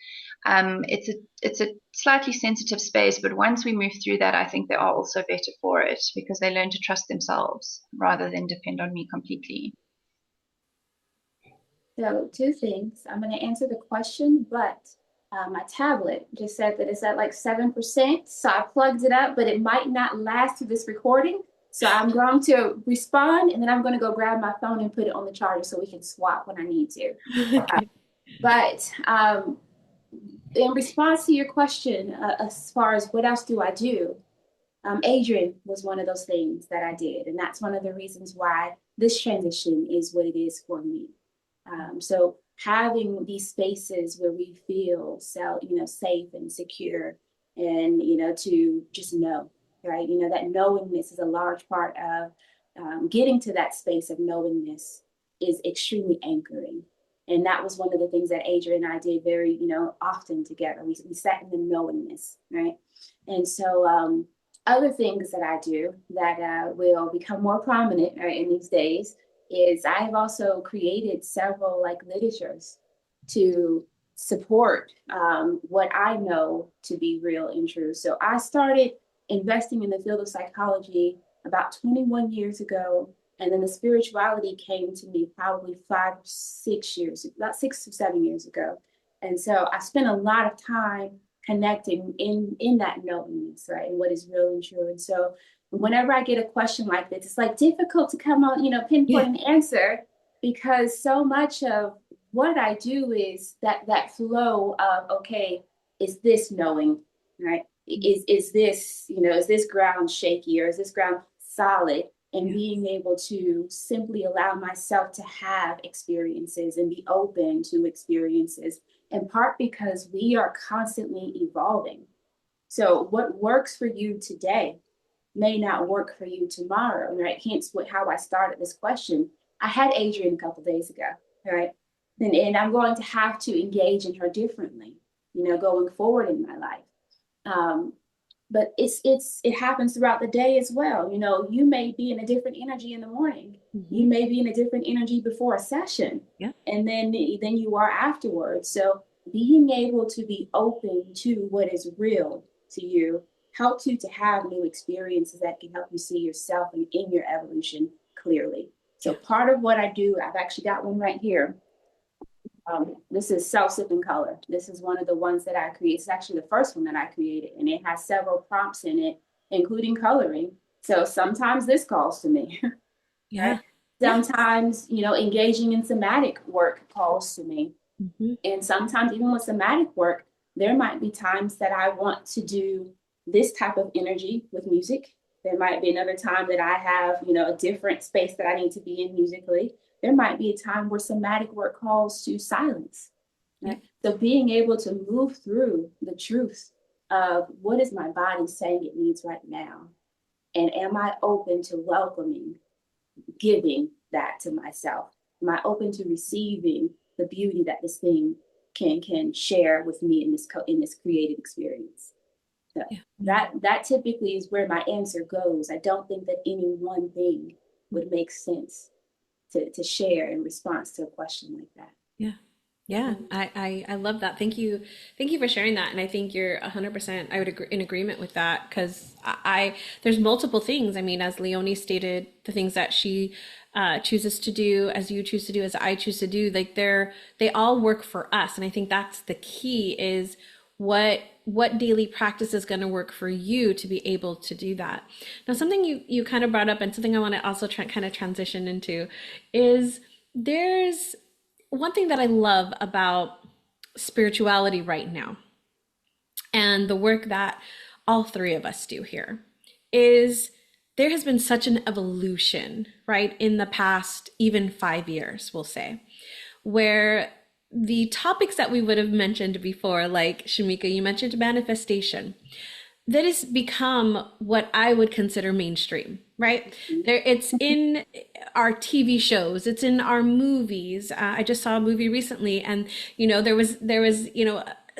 it's a slightly sensitive space. But once we move through that, I think they are also better for it because they learn to trust themselves rather than depend on me completely. So two things. I'm going to answer the question, but my tablet just said that it's at like 7%. So I plugged it up, but it might not last through this recording. So I'm going to respond and then I'm going to go grab my phone and put it on the charger so we can swap when I need to. Okay. But in response to your question, as far as what else do I do, Adrian was one of those things that I did. And that's one of the reasons why this transition is what it is for me. So having these spaces where we feel safe and secure and, to just know, right? That knowingness is a large part of getting to that space of knowingness is extremely anchoring. And that was one of the things that Adrian and I did very, often together. We sat in the knowingness, right? And so other things that I do that will become more prominent right, in these days is I have also created several literatures to support what I know to be real and true. So I started investing in the field of psychology about 21 years ago. And then the spirituality came to me probably 5 or 6 years, about 6 or 7 years ago. And so I spent a lot of time connecting in that knowingness, right? And what is real and true. And so whenever I get a question like this, it's difficult to come on, pinpoint an answer because so much of what I do is that flow of, okay, is this knowing, right? Is this, is this ground shaky or is this ground solid? And being able to simply allow myself to have experiences and be open to experiences, in part because we are constantly evolving. So what works for you today may not work for you tomorrow, right? Hence how I started this question. I had Adrienne a couple of days ago, right? And I'm going to have to engage in her differently, going forward in my life. But it happens throughout the day as well. You may be in a different energy in the morning. Mm-hmm. You may be in a different energy before a session, and then you are afterwards. So being able to be open to what is real to you helps you to have new experiences that can help you see yourself and in your evolution clearly. So part of what I do, I've actually got one right here. This is self-sipping color. This is one of the ones that I created. It's actually the first one that I created, and it has several prompts in it, including coloring. So sometimes this calls to me. Right? Sometimes, engaging in somatic work calls to me. Mm-hmm. And sometimes even with somatic work, there might be times that I want to do this type of energy with music. There might be another time that I have, a different space that I need to be in musically. There might be a time where somatic work calls to silence. Right? So being able to move through the truth of what is my body saying it needs right now? And am I open to welcoming, giving that to myself? Am I open to receiving the beauty that this thing can share with me in this creative experience? So that typically is where my answer goes. I don't think that any one thing would make sense to share in response to a question like that. Yeah. Yeah, I love that. Thank you. Thank you for sharing that. And I think you're 100%, I would agree in agreement with that because there's multiple things. I mean, as Leonie stated, the things that she chooses to do, as you choose to do, as I choose to do, like they all work for us. And I think that's the key is what daily practice is going to work for you to be able to do that. Now, something you kind of brought up and something I want to also kind of transition into is there's one thing that I love about spirituality right now and the work that all three of us do here is there has been such an evolution, right, in the past even 5 years, we'll say, where the topics that we would have mentioned before, like Shamika, you mentioned manifestation, that has become what I would consider mainstream, right? There, it's in our TV shows, it's in our movies. I just saw a movie recently, and there was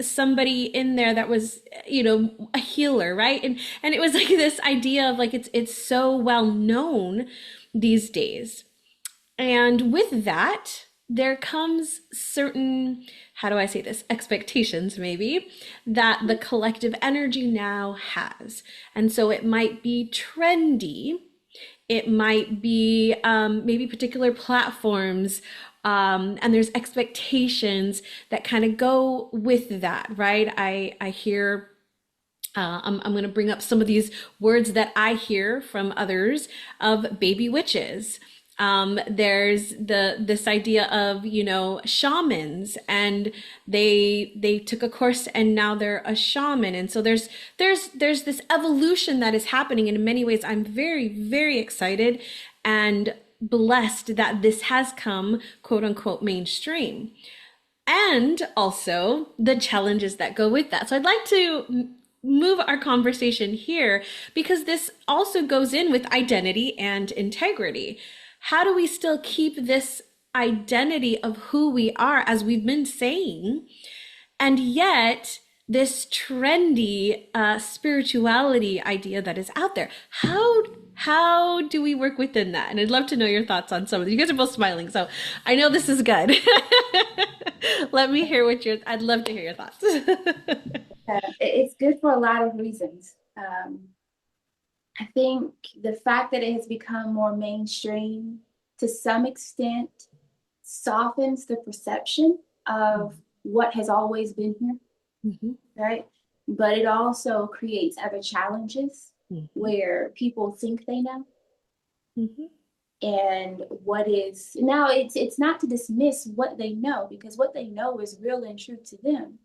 somebody in there that was a healer, right? And it was like this idea of like it's so well known these days. And with that, there comes certain, how do I say this, expectations maybe that the collective energy now has. And so it might be trendy. It might be maybe particular platforms. And there's expectations that kind of go with that, right? I hear I'm going to bring up some of these words that I hear from others of baby witches. There's this idea of shamans, and they took a course and now they're a shaman, and so there's this evolution that is happening, and in many ways I'm very, very excited and blessed that this has come quote unquote mainstream, and also the challenges that go with that. So I'd like to move our conversation here because this also goes in with identity and integrity. How do we still keep this identity of who we are, as we've been saying, and yet this trendy spirituality idea that is out there? How do we work within that? And I'd love to know your thoughts on some of it. You guys are both smiling, so I know this is good. Let me hear I'd love to hear your thoughts. It's good for a lot of reasons. I think the fact that it has become more mainstream to some extent softens the perception of what has always been here, right? But it also creates other challenges where people think they know. And what is now, it's not to dismiss what they know, because what they know is real and true to them.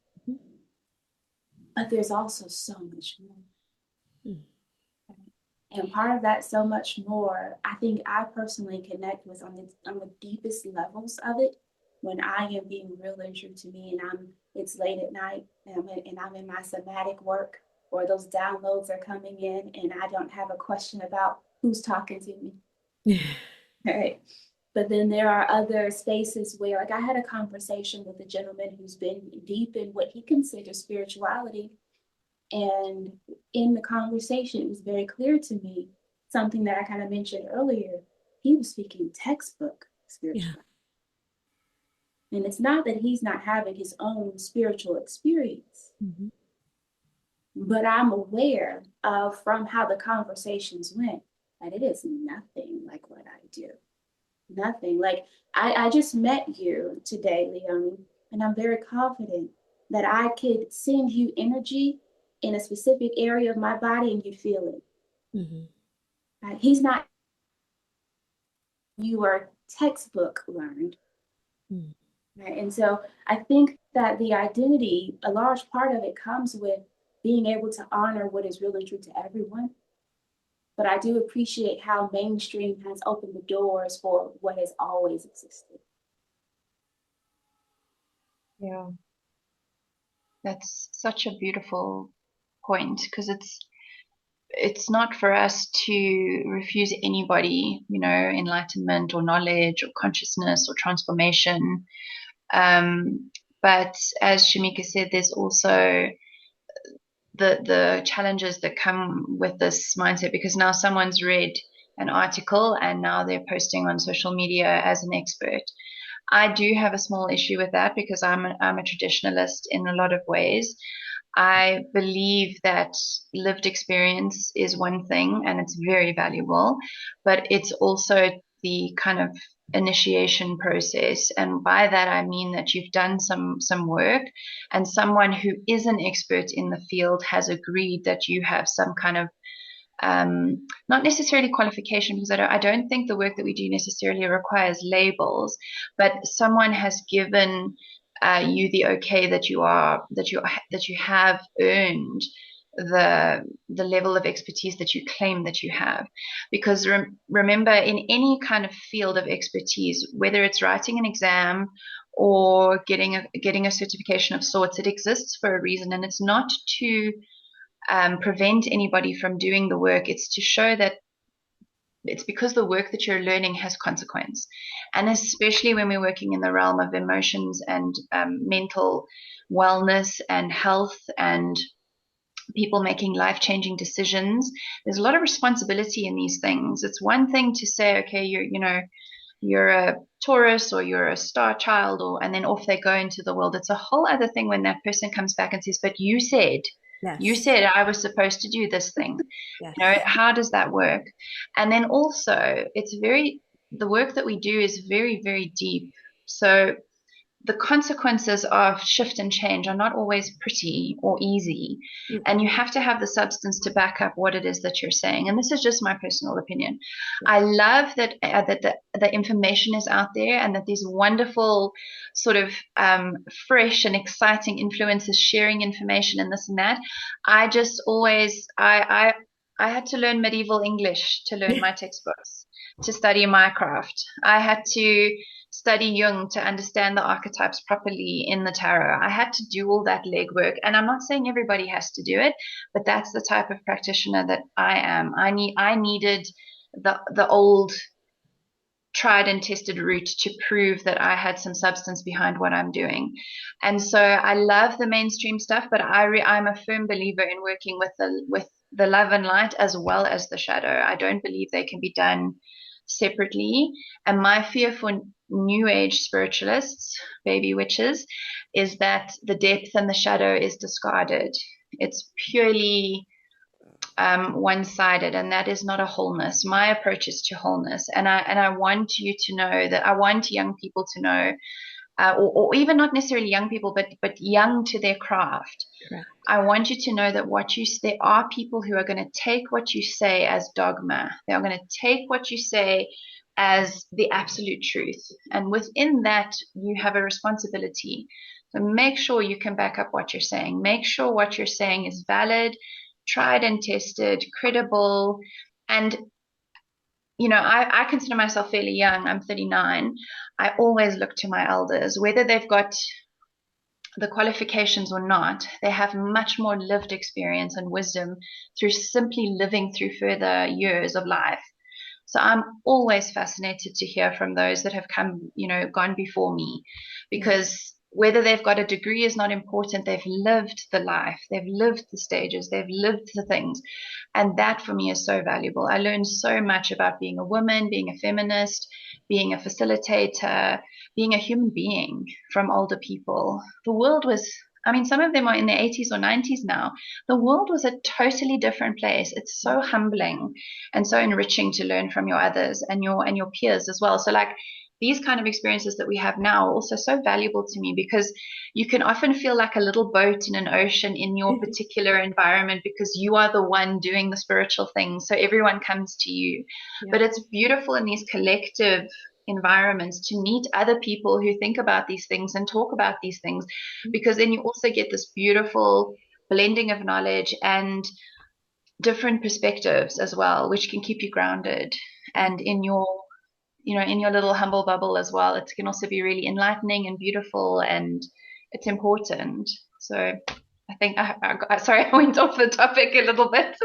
But there's also so much more. And part of that so much more, I think I personally connect with on the deepest levels of it when I am being real and true to me, and it's late at night and I'm in my somatic work, or those downloads are coming in and I don't have a question about who's talking to me. All right. But then there are other spaces where, like, I had a conversation with a gentleman who's been deep in what he considers spirituality. And in the conversation, it was very clear to me, something that I kind of mentioned earlier, he was speaking textbook spirituality. Yeah. And it's not that he's not having his own spiritual experience, but I'm aware of, from how the conversations went, that it is nothing like what I do. Nothing. Like, I just met you today, Leonie, and I'm very confident that I could send you energy in a specific area of my body and you'd feel it. Right? He's not, you are textbook learned. Right? And so I think that the identity, a large part of it comes with being able to honor what is really true to everyone. But I do appreciate how mainstream has opened the doors for what has always existed. Yeah. That's such a beautiful point, because it's not for us to refuse anybody, enlightenment or knowledge or consciousness or transformation. But as Shamika said, there's also the challenges that come with this mindset, because now someone's read an article and now they're posting on social media as an expert. I do have a small issue with that because I'm a traditionalist in a lot of ways. I believe that lived experience is one thing and it's very valuable, but it's also the kind of initiation process. And by that, I mean that you've done some work and someone who is an expert in the field has agreed that you have some kind of not necessarily qualification, because I don't think the work that we do necessarily requires labels, but someone has given you the okay that you have earned the level of expertise that you claim that you have. Because remember, in any kind of field of expertise, whether it's writing an exam or getting a certification of sorts, it exists for a reason, and it's not to prevent anybody from doing the work. It's to show that it's because the work that you're learning has consequence. And especially when we're working in the realm of emotions and mental wellness and health and people making life-changing decisions, there's a lot of responsibility in these things. It's one thing to say, okay, you're a Taurus or you're a star child, and then off they go into the world. It's a whole other thing when that person comes back and says, but you Yes. said I was supposed to do this thing. Yes. How does that work? And then also, the work that we do is very, very deep. So the consequences of shift and change are not always pretty or easy. And you have to have the substance to back up what it is that you're saying. And this is just my personal opinion. I love that the information is out there and that these wonderful sort of fresh and exciting influencers sharing information and this and that. I just always, I had to learn medieval English to learn my textbooks, to study my craft. I had to study Jung to understand the archetypes properly in the tarot. I had to do all that legwork. And I'm not saying everybody has to do it, but that's the type of practitioner that I am. I needed the old tried and tested route to prove that I had some substance behind what I'm doing. And so I love the mainstream stuff, but I'm a firm believer in working with the love and light as well as the shadow. I don't believe they can be done separately. And my fear for new age spiritualists, baby witches, is that the depth and the shadow is discarded. It's purely one-sided, and that is not a wholeness. My approach is to wholeness, and I want you to know that I want young people to know, or even not necessarily young people, but young to their craft. Correct. I want you to know that there are people who are going to take what you say as dogma. They are going to take what you say as the absolute truth. And within that, you have a responsibility. So make sure you can back up what you're saying. Make sure what you're saying is valid, tried and tested, credible. And, I consider myself fairly young. I'm 39. I always look to my elders, whether they've got the qualifications or not. They have much more lived experience and wisdom through simply living through further years of life. So I'm always fascinated to hear from those that have gone before me, because whether they've got a degree is not important. They've lived the life, they've lived the stages, they've lived the things. And that for me is so valuable. I learned so much about being a woman, being a feminist, being a facilitator, being a human being from older people. The world was, some of them are in their 80s or 90s now. The world was a totally different place. It's so humbling and so enriching to learn from your others and your peers as well. So these kind of experiences that we have now are also so valuable to me, because you can often feel like a little boat in an ocean in your particular environment because you are the one doing the spiritual things. So everyone comes to you. Yeah. But it's beautiful in these collective environments to meet other people who think about these things and talk about these things, because then you also get this beautiful blending of knowledge and different perspectives as well, which can keep you grounded and in your little humble bubble as well. It can also be really enlightening and beautiful, and it's important. So I think sorry, I went off the topic a little bit.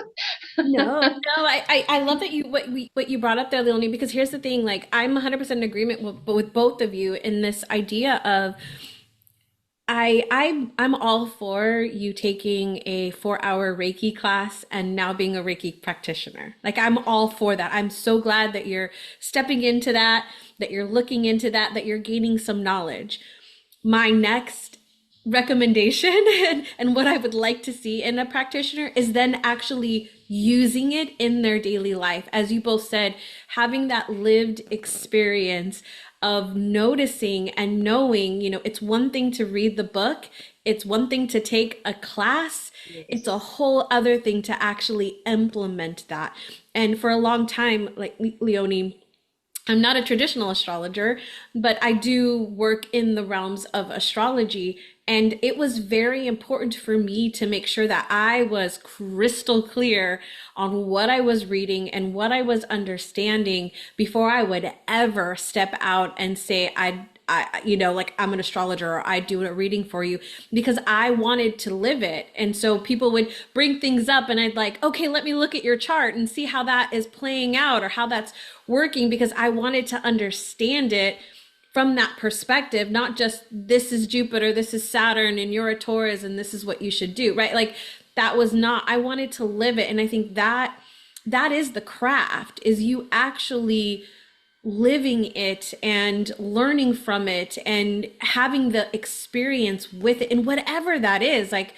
No, I love that what you brought up there, Leonie, because here's the thing, I'm 100% in agreement with both of you in this idea of I'm all for you taking a 4 hour Reiki class and now being a Reiki practitioner. Like I'm all for that. I'm so glad that you're stepping into that, that you're looking into that, that you're gaining some knowledge. My next recommendation and what I would like to see in a practitioner is then actually using it in their daily life. As you both said, having that lived experience of noticing and knowing, it's one thing to read the book, it's one thing to take a class, it's a whole other thing to actually implement that. And for a long time, like Leonie, I'm not a traditional astrologer, but I do work in the realms of astrology. And it was very important for me to make sure that I was crystal clear on what I was reading and what I was understanding before I would ever step out and say, like I'm an astrologer or I do a reading for you, because I wanted to live it. And so people would bring things up and I'd like, okay, let me look at your chart and see how that is playing out or how that's working, because I wanted to understand it from that perspective, not just this is Jupiter, this is Saturn, and you're a Taurus, and this is what you should do, right? Like that was not, I wanted to live it. And I think that is the craft, is you actually living it and learning from it and having the experience with it and whatever that is. Like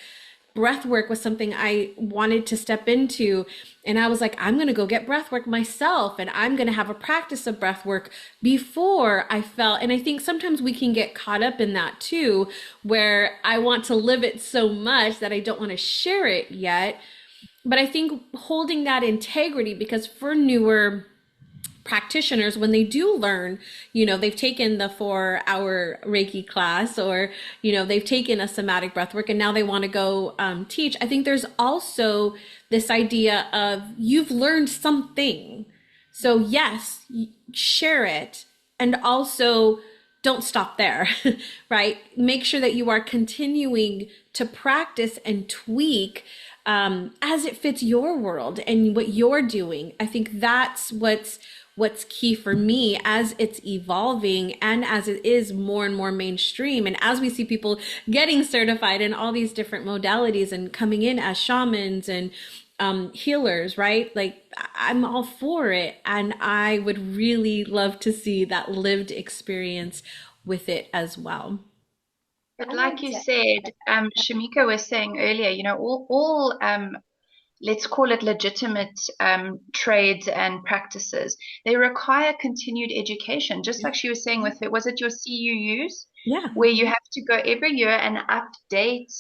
breath work was something I wanted to step into, and I was like, I'm going to go get breath work myself, and I'm going to have a practice of breath work before I felt. And I think sometimes we can get caught up in that too, where I want to live it so much that I don't want to share it yet. But I think holding that integrity, because for newer practitioners, when they do learn, they've taken the 4 hour Reiki class, or they've taken a somatic breathwork and now they want to go teach. I think there's also this idea of you've learned something, so yes, share it, and also don't stop there. Right? Make sure that you are continuing to practice and tweak as it fits your world and what you're doing. I think that's what's key for me as it's evolving and as it is more and more mainstream. And as we see people getting certified in all these different modalities and coming in as shamans and healers, right? Like I'm all for it. And I would really love to see that lived experience with it as well. But I like like you to. said, Shamika was saying earlier, all let's call it legitimate trades and practices, they require continued education. Just like she was saying with it, was it your CUUs, Yeah. where you have to go every year and update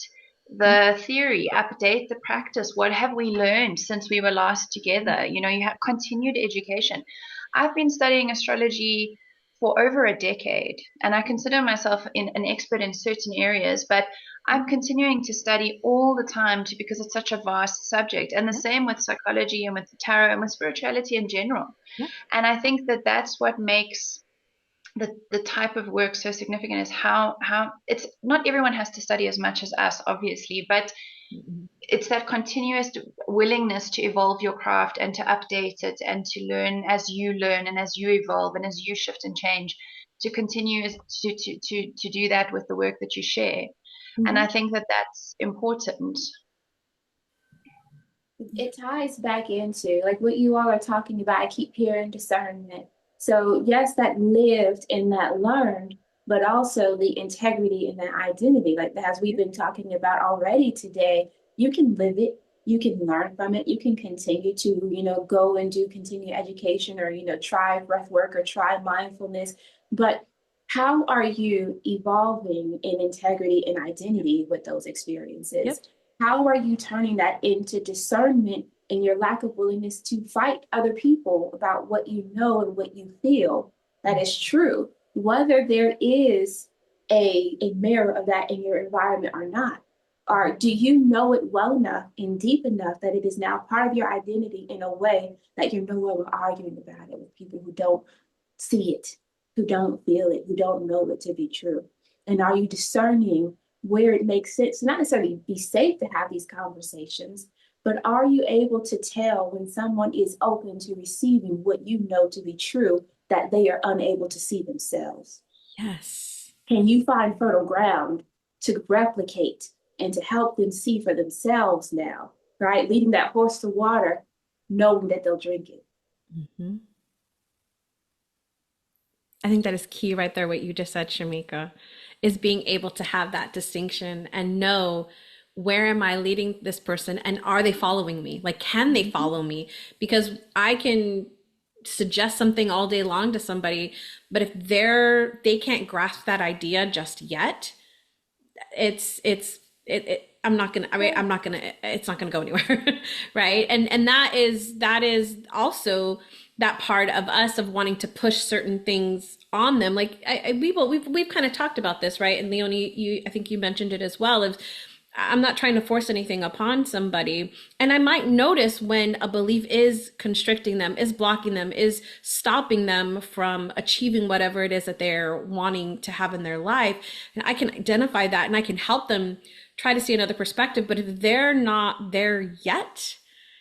the theory, update the practice. What have we learned since we were last together? You have continued education. I've been studying astrology for over a decade, and I consider myself an expert in certain areas, but I'm continuing to study all the time because it's such a vast subject. And the same with psychology and with the tarot and with spirituality in general. Yeah. And I think that that's what makes the type of work so significant, is how it's not everyone has to study as much as us, obviously, but it's that continuous willingness to evolve your craft and to update it and to learn and as you evolve and as you shift and change, to continue to do that with the work that you share. And Mhm. I think that that's important. It ties back into like what you all are talking about. I keep hearing discernment. So, yes, that lived and that learned, but also the integrity and that identity, like as we've been talking about already today, you can live it, you can learn from it, you can continue to, go and do continued education or, try breath work or try mindfulness. But how are you evolving in integrity and identity with those experiences? Yep. How are you turning that into discernment and your lack of willingness to fight other people about what you know and what you feel that is true, whether there is a mirror of that in your environment or not? Or do you know it well enough and deep enough that it is now part of your identity in a way that you're no longer arguing about it with people who don't see it, who don't feel it, who don't know it to be true? And are you discerning where it makes sense, not necessarily be safe to have these conversations, but are you able to tell when someone is open to receiving what you know to be true that they are unable to see themselves? Yes. Can you find fertile ground to replicate and to help them see for themselves now, right? Leading that horse to water, knowing that they'll drink it. Mm-hmm. I think that is key right there, what you just said, Shamika, is being able to have that distinction and know, where am I leading this person, and are they following me? Like, can they follow me? Because I can suggest something all day long to somebody, but if they can't grasp that idea just yet, I'm not gonna, it's not gonna go anywhere. Right. And that is also that part of us of wanting to push certain things on them. Like we've kind of talked about this, right? And Leonie, I think you mentioned it as well. Of, I'm not trying to force anything upon somebody. And I might notice when a belief is constricting them, is blocking them, is stopping them from achieving whatever it is that they're wanting to have in their life. And I can identify that and I can help them try to see another perspective. But if they're not there yet,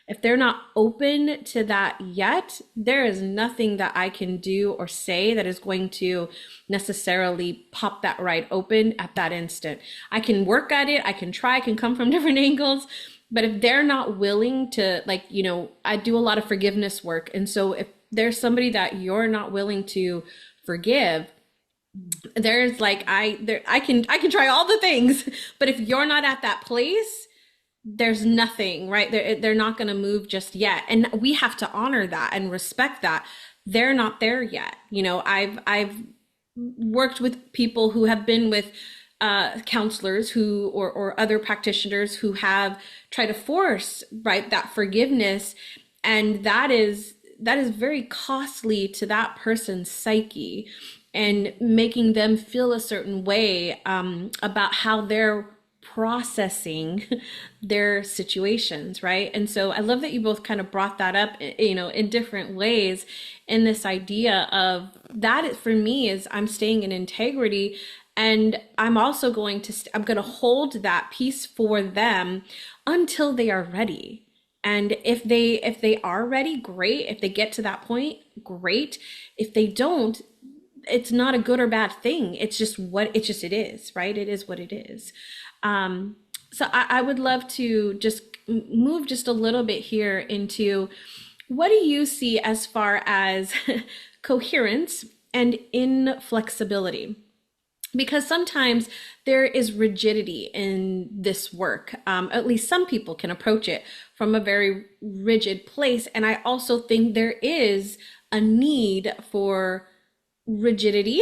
if they're not open to that yet, there is nothing that I can do or say that is going to necessarily pop that right open at that instant. I can work at it, I can try, I can come from different angles, but if they're not willing to, like, I do a lot of forgiveness work. And so if there's somebody that you're not willing to forgive, there's like, I can try all the things, but if you're not at that place, there's nothing, right? They're not going to move just yet. And we have to honor that and respect that. They're not there yet. I've worked with people who have been with counselors who, or other practitioners who have tried to force, right, that forgiveness. And that is very costly to that person's psyche, and making them feel a certain way about how they're processing their situations, right? And so I love that you both kind of brought that up, in different ways, in this idea of that for me is I'm staying in integrity, and I'm also I'm going to hold that piece for them until they are ready. And if they are ready, great. If they get to that point, great. If they don't, it's not a good or bad thing. It is, right? It is what it is. So I would love to just move just a little bit here into, what do you see as far as coherence and inflexibility? Because sometimes there is rigidity in this work. At least some people can approach it from a very rigid place. And I also think there is a need for rigidity,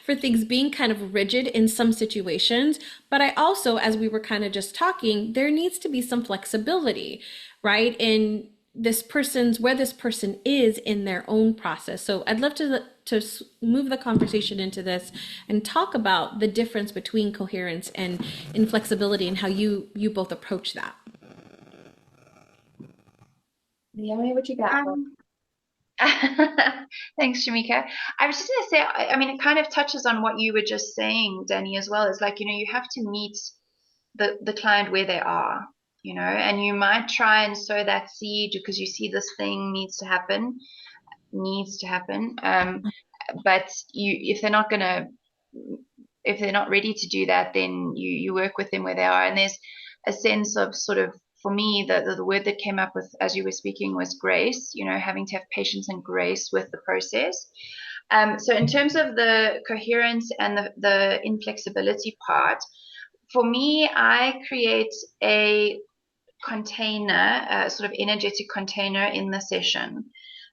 for things being kind of rigid in some situations. But I also, as we were kind of just talking, there needs to be some flexibility, right? In where this person is in their own process. So I'd love to move the conversation into this and talk about the difference between coherence and inflexibility, and how you both approach that. Leonie, what you got? Thanks, Shamika. I was just going to say, I mean, it kind of touches on what you were just saying, Danny, as well. Is like, you have to meet the client where they are, and you might try and sow that seed because you see this thing needs to happen. But if they're not ready to do that, then you work with them where they are. And there's a sense of sort of, for me, the word that came up with as you were speaking was grace, having to have patience and grace with the process. So in terms of the coherence and the inflexibility part, for me, I create a container, a sort of energetic container in the session.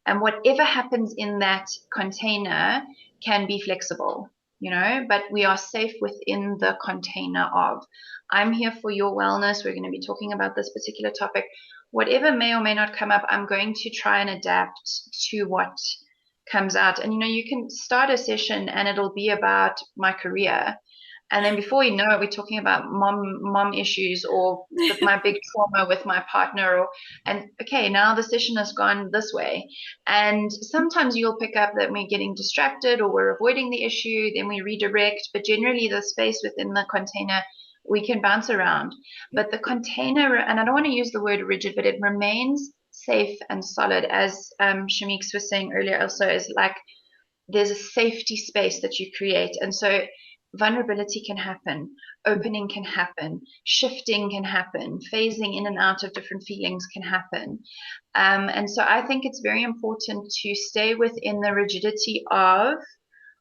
And whatever happens in that container can be flexible, but we are safe within the container of, I'm here for your wellness. We're going to be talking about this particular topic. Whatever may or may not come up, I'm going to try and adapt to what comes out. And, you can start a session and it'll be about my career. And then before you know it, we're talking about mom issues, or my big trauma with my partner, and okay, now the session has gone this way. And sometimes you'll pick up that we're getting distracted or we're avoiding the issue, then we redirect. But generally the space within the container, we can bounce around. But the container, and I don't want to use the word rigid, but it remains safe and solid, as Shamik was saying earlier also, is like there's a safety space that you create. And so vulnerability can happen, opening can happen, shifting can happen, phasing in and out of different feelings can happen. And so I think it's very important to stay within the rigidity of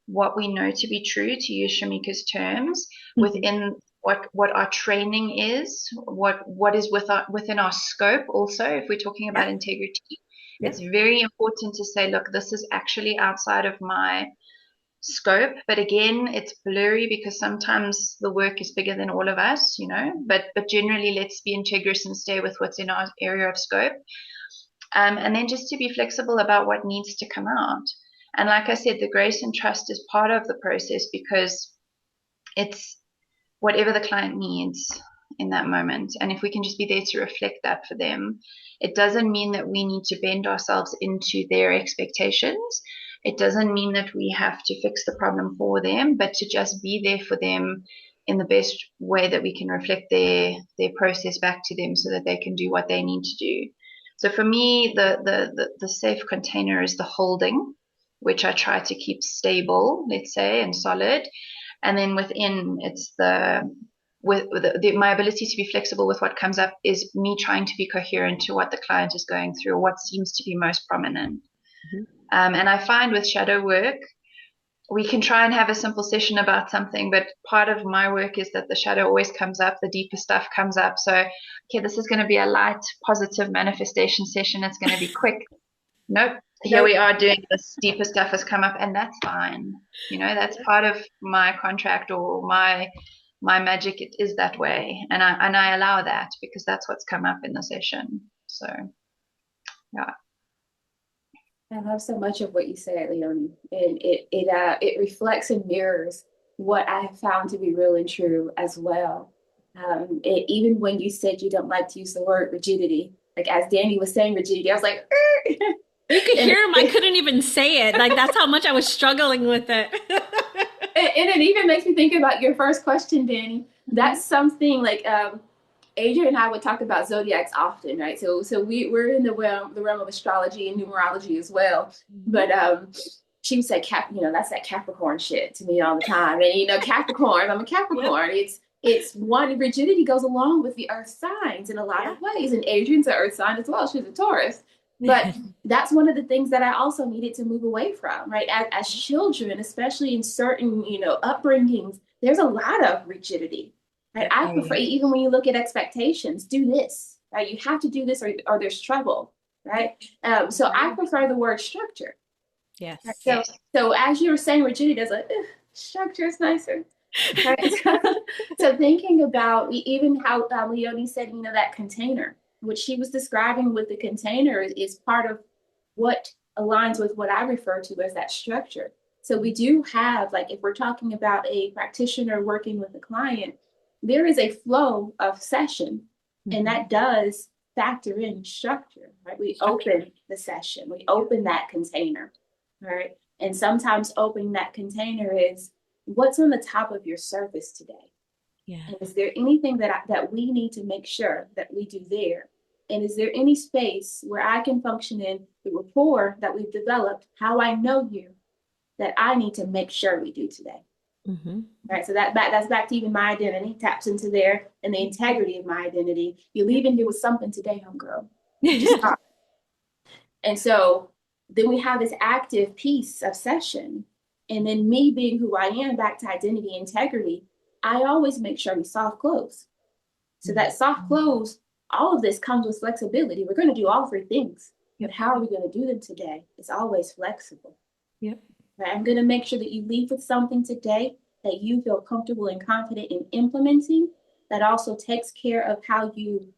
what we know to be true, to use Shamika's terms, within what our training is, what is within our scope also, if we're talking about integrity. It's very important to say, look, this is actually outside of my scope. But again, it's blurry because sometimes the work is bigger than all of us, but generally let's be integrous and stay with what's in our area of scope. And then just to be flexible about what needs to come out. And like I said, the grace and trust is part of the process because it's whatever the client needs in that moment. And if we can just be there to reflect that for them, it doesn't mean that we need to bend ourselves into their expectations. It doesn't mean that we have to fix the problem for them, but to just be there for them in the best way that we can reflect their process back to them so that they can do what they need to do. So for me, the safe container is the holding, which I try to keep stable, let's say, and solid. And then within, it's my ability to be flexible with what comes up is me trying to be coherent to what the client is going through or what seems to be most prominent. And I find with shadow work, we can try and have a simple session about something, but part of my work is that the shadow always comes up, the deeper stuff comes up. So, okay, this is going to be a light, positive manifestation session. It's going to be quick. Nope. Here we are doing this deeper stuff has come up, and that's fine. That's part of my contract or my magic. It is that way, and I allow that because that's what's come up in the session. So, yeah. I love so much of what you said, Leonie, and it reflects and mirrors what I have found to be real and true as well. Even when you said you don't like to use the word rigidity, like as Danny was saying rigidity, I was like, you could hear him. I couldn't even say it. Like that's how much I was struggling with it. And it even makes me think about your first question, Danny. That's something like Adrian and I would talk about zodiacs often, right? So we're in the realm of astrology and numerology as well. But she would say, that's that Capricorn shit to me all the time. And Capricorn, I'm a Capricorn. It's one, rigidity goes along with the earth signs in a lot of ways. And Adrian's an earth sign as well. She's a Taurus. But that's one of the things that I also needed to move away from, right? As children, especially in certain, upbringings, there's a lot of rigidity. Right? I prefer, even when you look at expectations, do this, right? You have to do this or there's trouble, right? So I prefer the word structure. Yes. Right? So as you were saying, rigidity, there's structure is nicer. Right? So thinking about even how Leonie said, that container, which she was describing with the container is part of what aligns with what I refer to as that structure. So we do have, like, if we're talking about a practitioner working with a client, there is a flow of session, and that does factor in structure, right? We open the session, we open that container, right? And sometimes opening that container is what's on the top of your surface today. Yeah. And is there anything that we need to make sure that we do there? And is there any space where I can function in the rapport that we've developed, how I know you, that I need to make sure we do today? Right. So that's back to even my identity, taps into there and the integrity of my identity. You leave in here with something today, homegirl. And so then we have this active piece of session. And then me being who I am, back to identity, integrity, I always make sure we soft close. So that soft close, all of this comes with flexibility. We're going to do all three things. But how are we going to do them today? It's always flexible. Yep. Right? I'm going to make sure that you leave with something today that you feel comfortable and confident in implementing. That also takes care of how you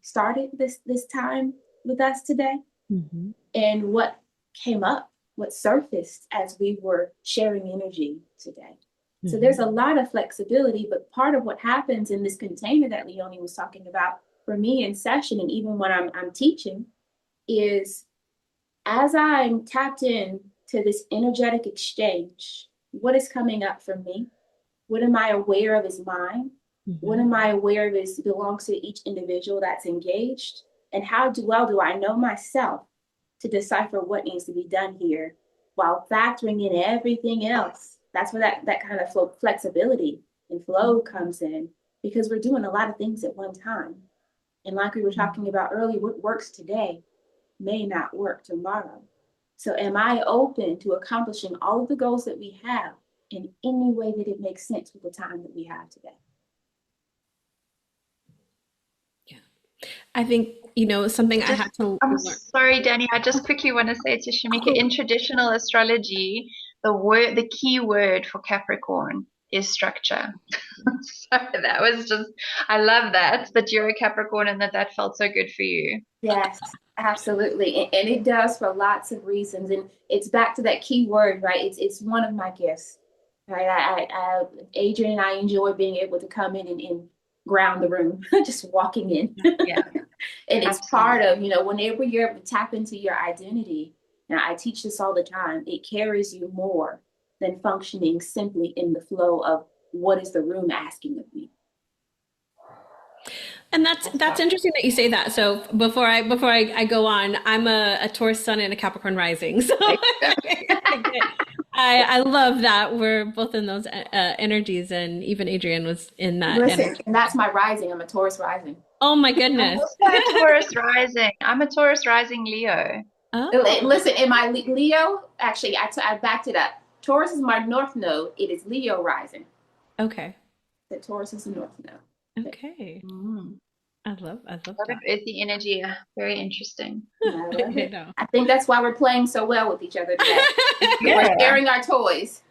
started this time with us today, and what came up, what surfaced as we were sharing energy today. So there's a lot of flexibility, but part of what happens in this container that Leonie was talking about for me in session, and even when I'm teaching, is as I'm tapped in to this energetic exchange, what is coming up for me? What am I aware of is mine? What am I aware of is belongs to each individual that's engaged? And how well do I know myself to decipher what needs to be done here while factoring in everything else That's where that kind of flexibility and flow comes in, because we're doing a lot of things at one time. And like we were talking about earlier, what works today may not work tomorrow. So am I open to accomplishing all of the goals that we have in any way that it makes sense with the time that we have today? Yeah. I think, something I had to I'm learn. sorry, Danny. I just quickly want to say to Shamika, Oh, in traditional astrology, the key word for Capricorn is structure. So that was just, I love that you're a Capricorn and that felt so good for you. Yes, absolutely. And it does for lots of reasons. And it's back to that key word, right? It's one of my gifts, right? Adrian and I enjoy being able to come in and ground the room, just walking in. Yeah, And it's part absolutely. of, whenever you're able to tap into your identity, now I teach this all the time, it carries you more than functioning simply in the flow of what is the room asking of me. and that's interesting that you say that. So before I go on, I'm a Taurus sun and a Capricorn rising. So I love that we're both in those energies, and even Adrian was in that Listen, energy. and that's my rising. I'm a Taurus rising. Oh my I'm goodness. also a Taurus rising. I'm a Taurus rising Leo. Oh, Listen, in my Leo, actually, I backed it up. Taurus is my north node. It is Leo rising. okay. The Taurus is the north node. Okay. Mm. I love A lot of that. earthy energy. Very interesting. I love I it. know. I think that's why we're playing so well with each other today. We're Yeah, sharing our toys.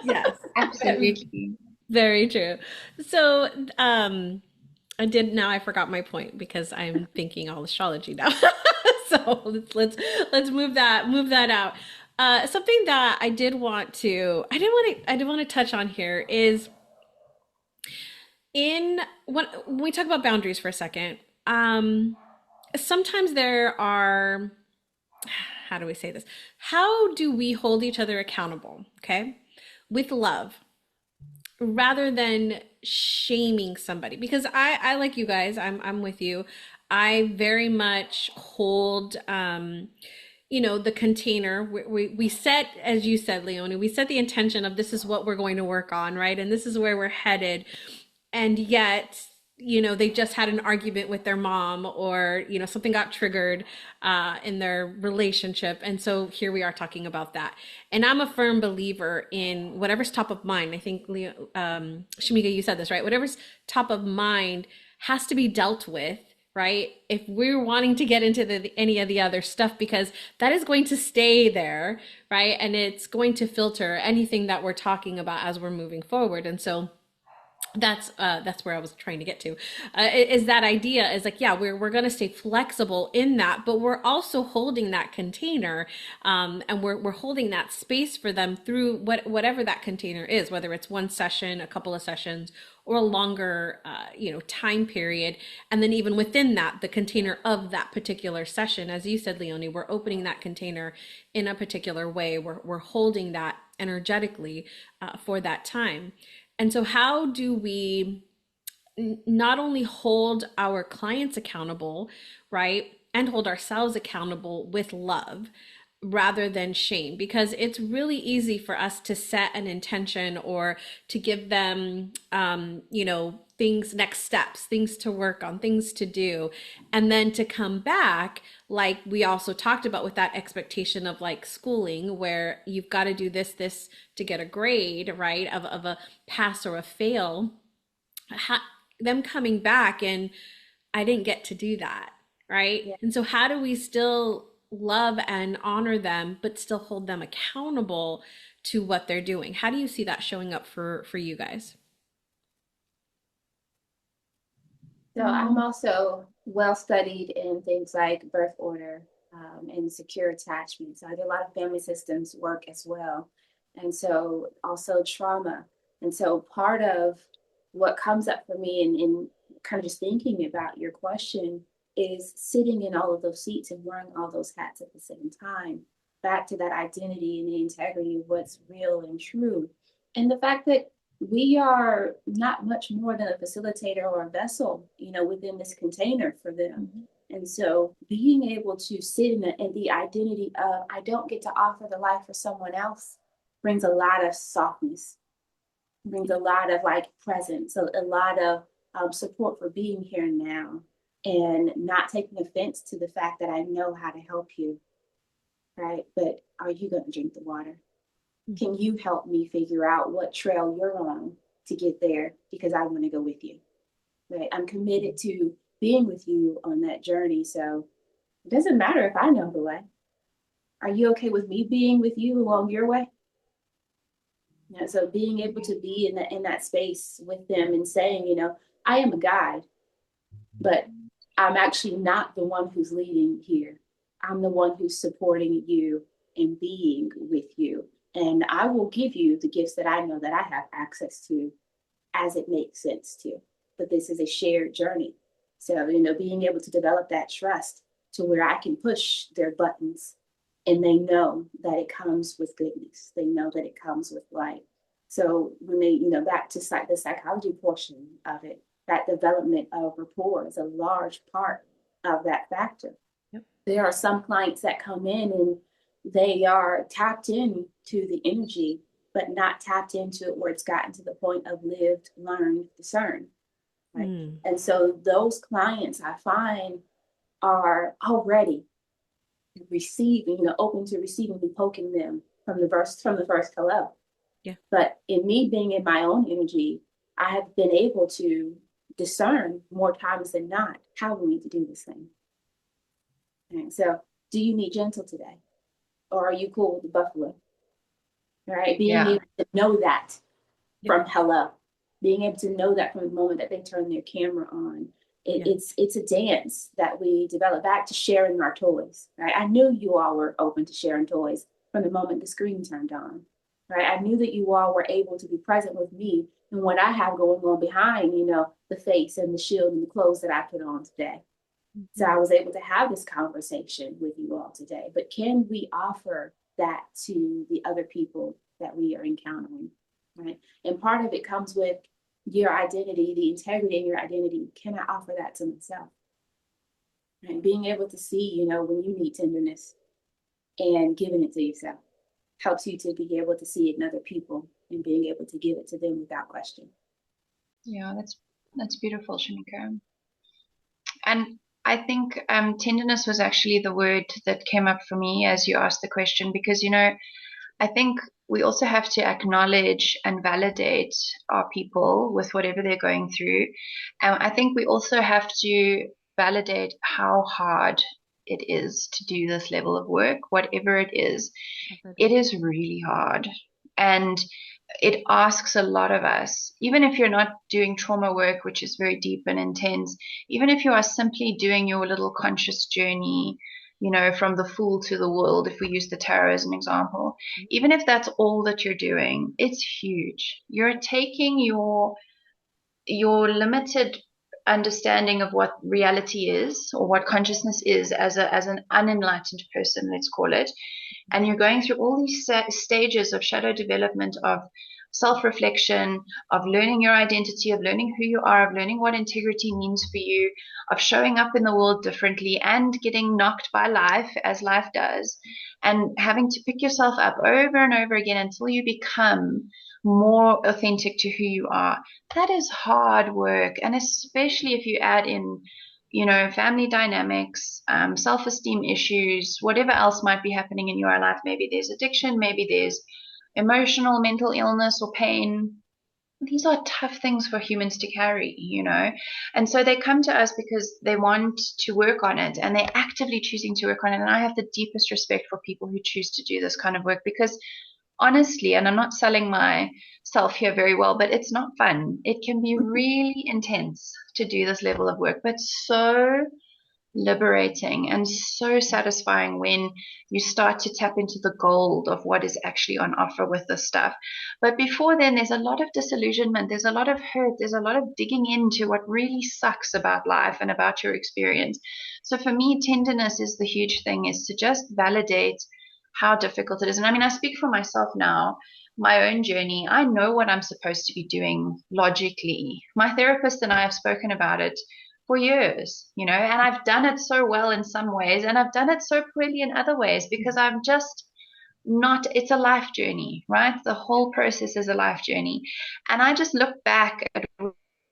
Yes. absolutely. Very true. So, I forgot my point because I'm thinking all astrology now. So let's move that out. Something that I did want to touch on here is when we talk about boundaries for a second. Sometimes there are, how do we say this? How do we hold each other accountable? Okay, with love rather than shaming somebody, because I like you guys, I'm with you. I very much hold the container. We set, as you said, Leonie, we set the intention of this is what we're going to work on, right? And this is where we're headed. And yet, they just had an argument with their mom, or, something got triggered in their relationship. And so here we are talking about that. And I'm a firm believer in whatever's top of mind. I think, Shamika, you said this, right? Whatever's top of mind has to be dealt with, right? If we're wanting to get into any of the other stuff, because that is going to stay there, right? And it's going to filter anything that we're talking about as we're moving forward. And so that's where I was trying to get to. Is that idea is like, yeah, we're going to stay flexible in that, but we're also holding that container, and we're holding that space for them through whatever that container is, whether it's one session, a couple of sessions, or a longer time period. And then even within that, the container of that particular session, as you said, Leonie, we're opening that container in a particular way. We're holding that energetically for that time. And so, how do we not only hold our clients accountable, right, and hold ourselves accountable with love rather than shame? Because it's really easy for us to set an intention or to give them, things, next steps, things to work on, things to do, and then to come back, like we also talked about, with that expectation of like schooling, where you've got to do this to get a grade, right, of a pass or a fail. Them coming back and I didn't get to do that, right? Yeah. And so how do we still love and honor them but still hold them accountable to what they're doing? How do you see that showing up for you guys? So I'm also well studied in things like birth order, and secure attachment. So I do a lot of family systems work as well. And so also trauma. And so part of what comes up for me in kind of just thinking about your question is sitting in all of those seats and wearing all those hats at the same time. Back to that identity and the integrity of what's real and true. And the fact that we are not much more than a facilitator or a vessel, within this container for them. And so being able to sit in the identity of, I don't get to offer the life for someone else. brings a lot of softness, brings a lot of like presence, a lot of support for being here now and not taking offense to the fact that I know how to help you, right? But are you going to drink the water? Can you help me figure out what trail you're on to get there? Because I want to go with you, right? I'm committed to being with you on that journey. So it doesn't matter if I know the way. Are you okay with me being with you along your way? You know, so being able to be in that space with them and saying, you know, I am a guide, but I'm actually not the one who's leading here. I'm the one who's supporting you and being with you. And I will give you the gifts that I know that I have access to as it makes sense to. But this is a shared journey. So, you know, being able to develop that trust to where I can push their buttons and they know that it comes with goodness. They know that it comes with light. So when they, you know, back to the psychology portion of it, that development of rapport is a large part of that factor. Yep. There are some clients that come in and they are tapped in to the energy, but not tapped into it where it's gotten to the point of lived, learned, discerned. Right. And so those clients I find are already receiving, you know, open to receiving me poking them from the first hello. Yeah. But in me being in my own energy, I have been able to discern more times than not how we need to do this thing. And so, do you need gentle today? Or are you cool with the buffalo? All right. Being able to know that from hello, being able to know that from the moment that they turn their camera on. It's a dance that we develop back to sharing our toys. Right. I knew you all were open to sharing toys from the moment the screen turned on. Right. I knew that you all were able to be present with me and what I have going on behind, you know, the face and the shield and the clothes that I put on today. So I was able to have this conversation with you all today. But can we offer that to the other people that we are encountering? Right. And part of it comes with your identity, the integrity in your identity. Can I offer that to myself? And being able to see, you know, when you need tenderness and giving it to yourself helps you to be able to see it in other people and being able to give it to them without question. Yeah, that's beautiful, Shanika. And I think tenderness was actually the word that came up for me as you asked the question, because, you know, I think we also have to acknowledge and validate our people with whatever they're going through. I think we also have to validate how hard it is to do this level of work, whatever it is. It is really hard. And it asks a lot of us. Even if you're not doing trauma work, which is very deep and intense, even if you are simply doing your little conscious journey, you know, from the fool to the world, if we use the tarot as an example, even if that's all that you're doing, it's huge. You're taking your limited understanding of what reality is or what consciousness is as an unenlightened person, let's call it, and you're going through all these stages of shadow development, of self-reflection, of learning your identity, of learning who you are, of learning what integrity means for you, of showing up in the world differently and getting knocked by life as life does, and having to pick yourself up over and over again until you become more authentic to who you are. That is hard work. And especially if you add in, you know, family dynamics, self-esteem issues, whatever else might be happening in your life. Maybe there's addiction, maybe there's emotional, mental illness or pain. These are tough things for humans to carry, you know. And so they come to us because they want to work on it and they're actively choosing to work on it. And I have the deepest respect for people who choose to do this kind of work, because honestly, and I'm not selling myself here very well, but it's not fun. It can be really intense to do this level of work, but so liberating and so satisfying when you start to tap into the gold of what is actually on offer with this stuff. But before then, there's a lot of disillusionment, there's a lot of hurt, there's a lot of digging into what really sucks about life and about your experience. So for me, tenderness is the huge thing, is to just validate how difficult it is. And I mean, I speak for myself now, my own journey. I know what I'm supposed to be doing logically. My therapist and I have spoken about it for years, you know, and I've done it so well in some ways, and I've done it so poorly in other ways, because I'm just not, it's a life journey, right? The whole process is a life journey. And I just look back at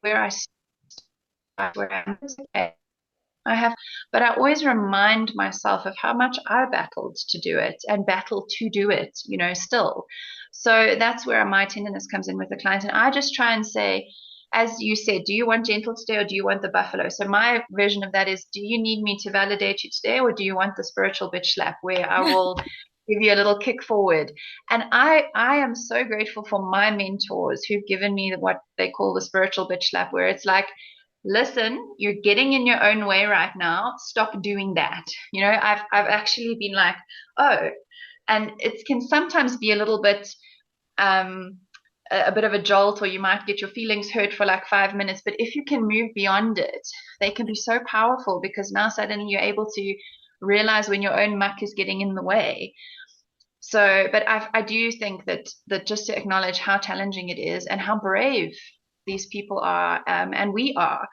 where I started, where I am today. I have, but I always remind myself of how much I battled to do it and battle to do it, still. So that's where my tenderness comes in with the client. And I just try and say, as you said, do you want gentle today or do you want the buffalo? So my version of that is, do you need me to validate you today or do you want the spiritual bitch slap where I will give you a little kick forward? And I am so grateful for my mentors who've given me what they call the spiritual bitch slap, where it's like, listen, you're getting in your own way right now. Stop doing that. I've actually been like, oh, and it can sometimes be a little bit a bit of a jolt, or you might get your feelings hurt for like 5 minutes. But if you can move beyond it, they can be so powerful, because now suddenly you're able to realize when your own muck is getting in the way. So, but I do think that just to acknowledge how challenging it is and how brave these people are, and we are,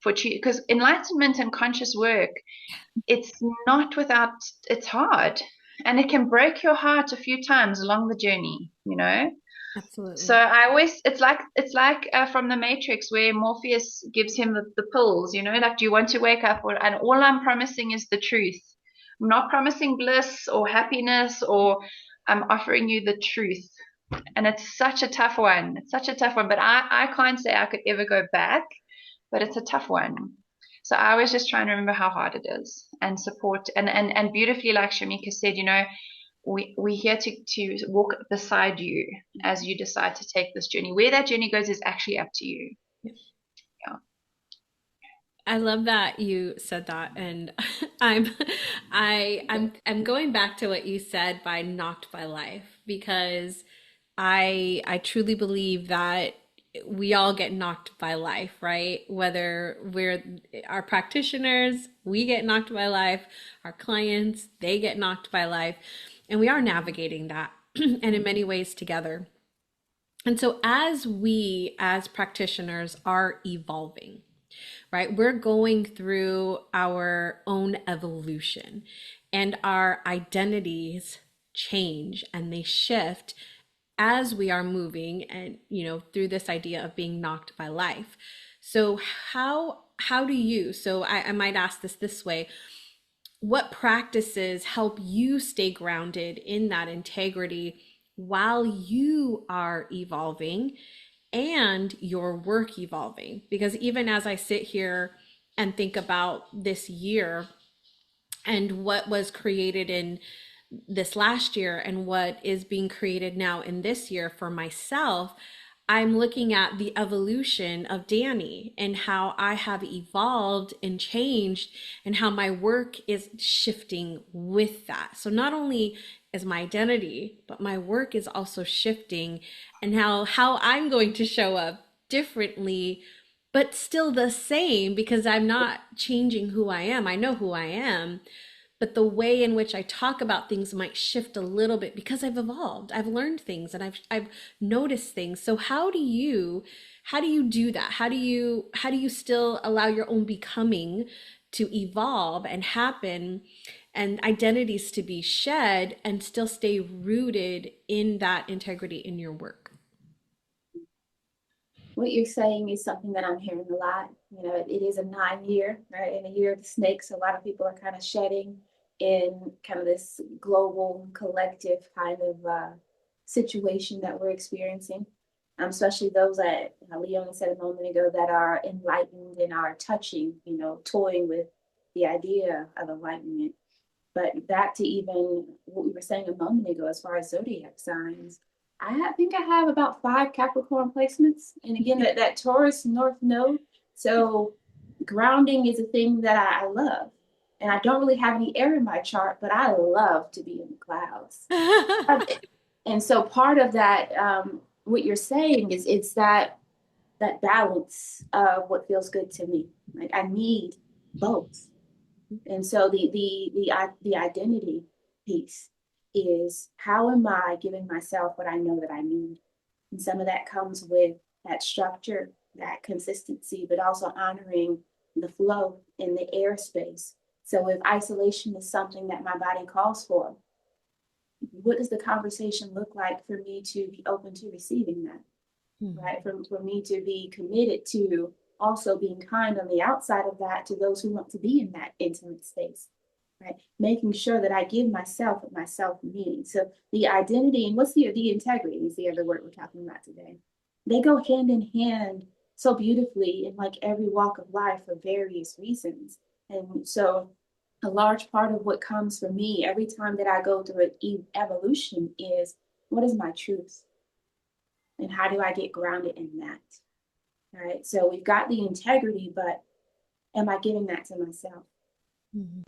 because enlightenment and conscious work, it's not without, it's hard, and it can break your heart a few times along the journey. So Absolutely. I always, it's like from the Matrix, where Morpheus gives him the pills, like, do you want to wake up? And all I'm promising is the truth. I'm not promising bliss or happiness, or I'm offering you the truth. And it's such a tough one. It's such a tough one, but I can't say I could ever go back, but it's a tough one. So I was just trying to remember how hard it is, and support, and beautifully, like Shamika said, we're here to walk beside you as you decide to take this journey. Where that journey goes is actually up to you. Yeah. I love that you said that, and I'm I'm going back to what you said by knocked by life, because I truly believe that we all get knocked by life, right? Whether we're our practitioners, we get knocked by life, our clients, they get knocked by life, and we are navigating that and in many ways together. And so as we as practitioners are evolving, right? We're going through our own evolution, and our identities change and they shift as we are moving, and through this idea of being knocked by life. So how do you, so I might ask this way, what practices help you stay grounded in that integrity while you are evolving and your work evolving? Because even as I sit here and think about this year and what was created in this last year and what is being created now in this year for myself, I'm looking at the evolution of Danny and how I have evolved and changed, and how my work is shifting with that. So not only is my identity, but my work is also shifting, and how I'm going to show up differently, but still the same, because I'm not changing who I am. I know who I am, but the way in which I talk about things might shift a little bit because I've evolved. I've learned things, and I've noticed things. So how do you do that? How do you still allow your own becoming to evolve and happen, and identities to be shed, and still stay rooted in that integrity in your work? What you're saying is something that I'm hearing a lot. It is a 9 year, right? In a year of the snakes, a lot of people are kind of shedding in kind of this global collective kind of situation that we're experiencing. Especially those that Leona said a moment ago, that are enlightened and are touching, toying with the idea of enlightenment. But back to even what we were saying a moment ago, as far as zodiac signs, think I have about 5 Capricorn placements. And again, that Taurus North Node. So grounding is a thing that I love. And I don't really have any air in my chart, but I love to be in the clouds. And so part of that, what you're saying is, it's that balance of what feels good to me. Like, I need both. And so the identity piece is, how am I giving myself what I know that I need? And some of that comes with that structure, that consistency, but also honoring the flow in the airspace. So if isolation is something that my body calls for, what does the conversation look like for me to be open to receiving that, right? For me to be committed to also being kind on the outside of that to those who want to be in that intimate space, right? Making sure that I give myself what myself needs. So the identity and what's the integrity is the other word we're talking about today. They go hand in hand so beautifully in like every walk of life for various reasons. And so a large part of what comes for me every time that I go through an evolution is what is my truth? And how do I get grounded in that? All right. So we've got the integrity, but am I giving that to myself? Mm-hmm.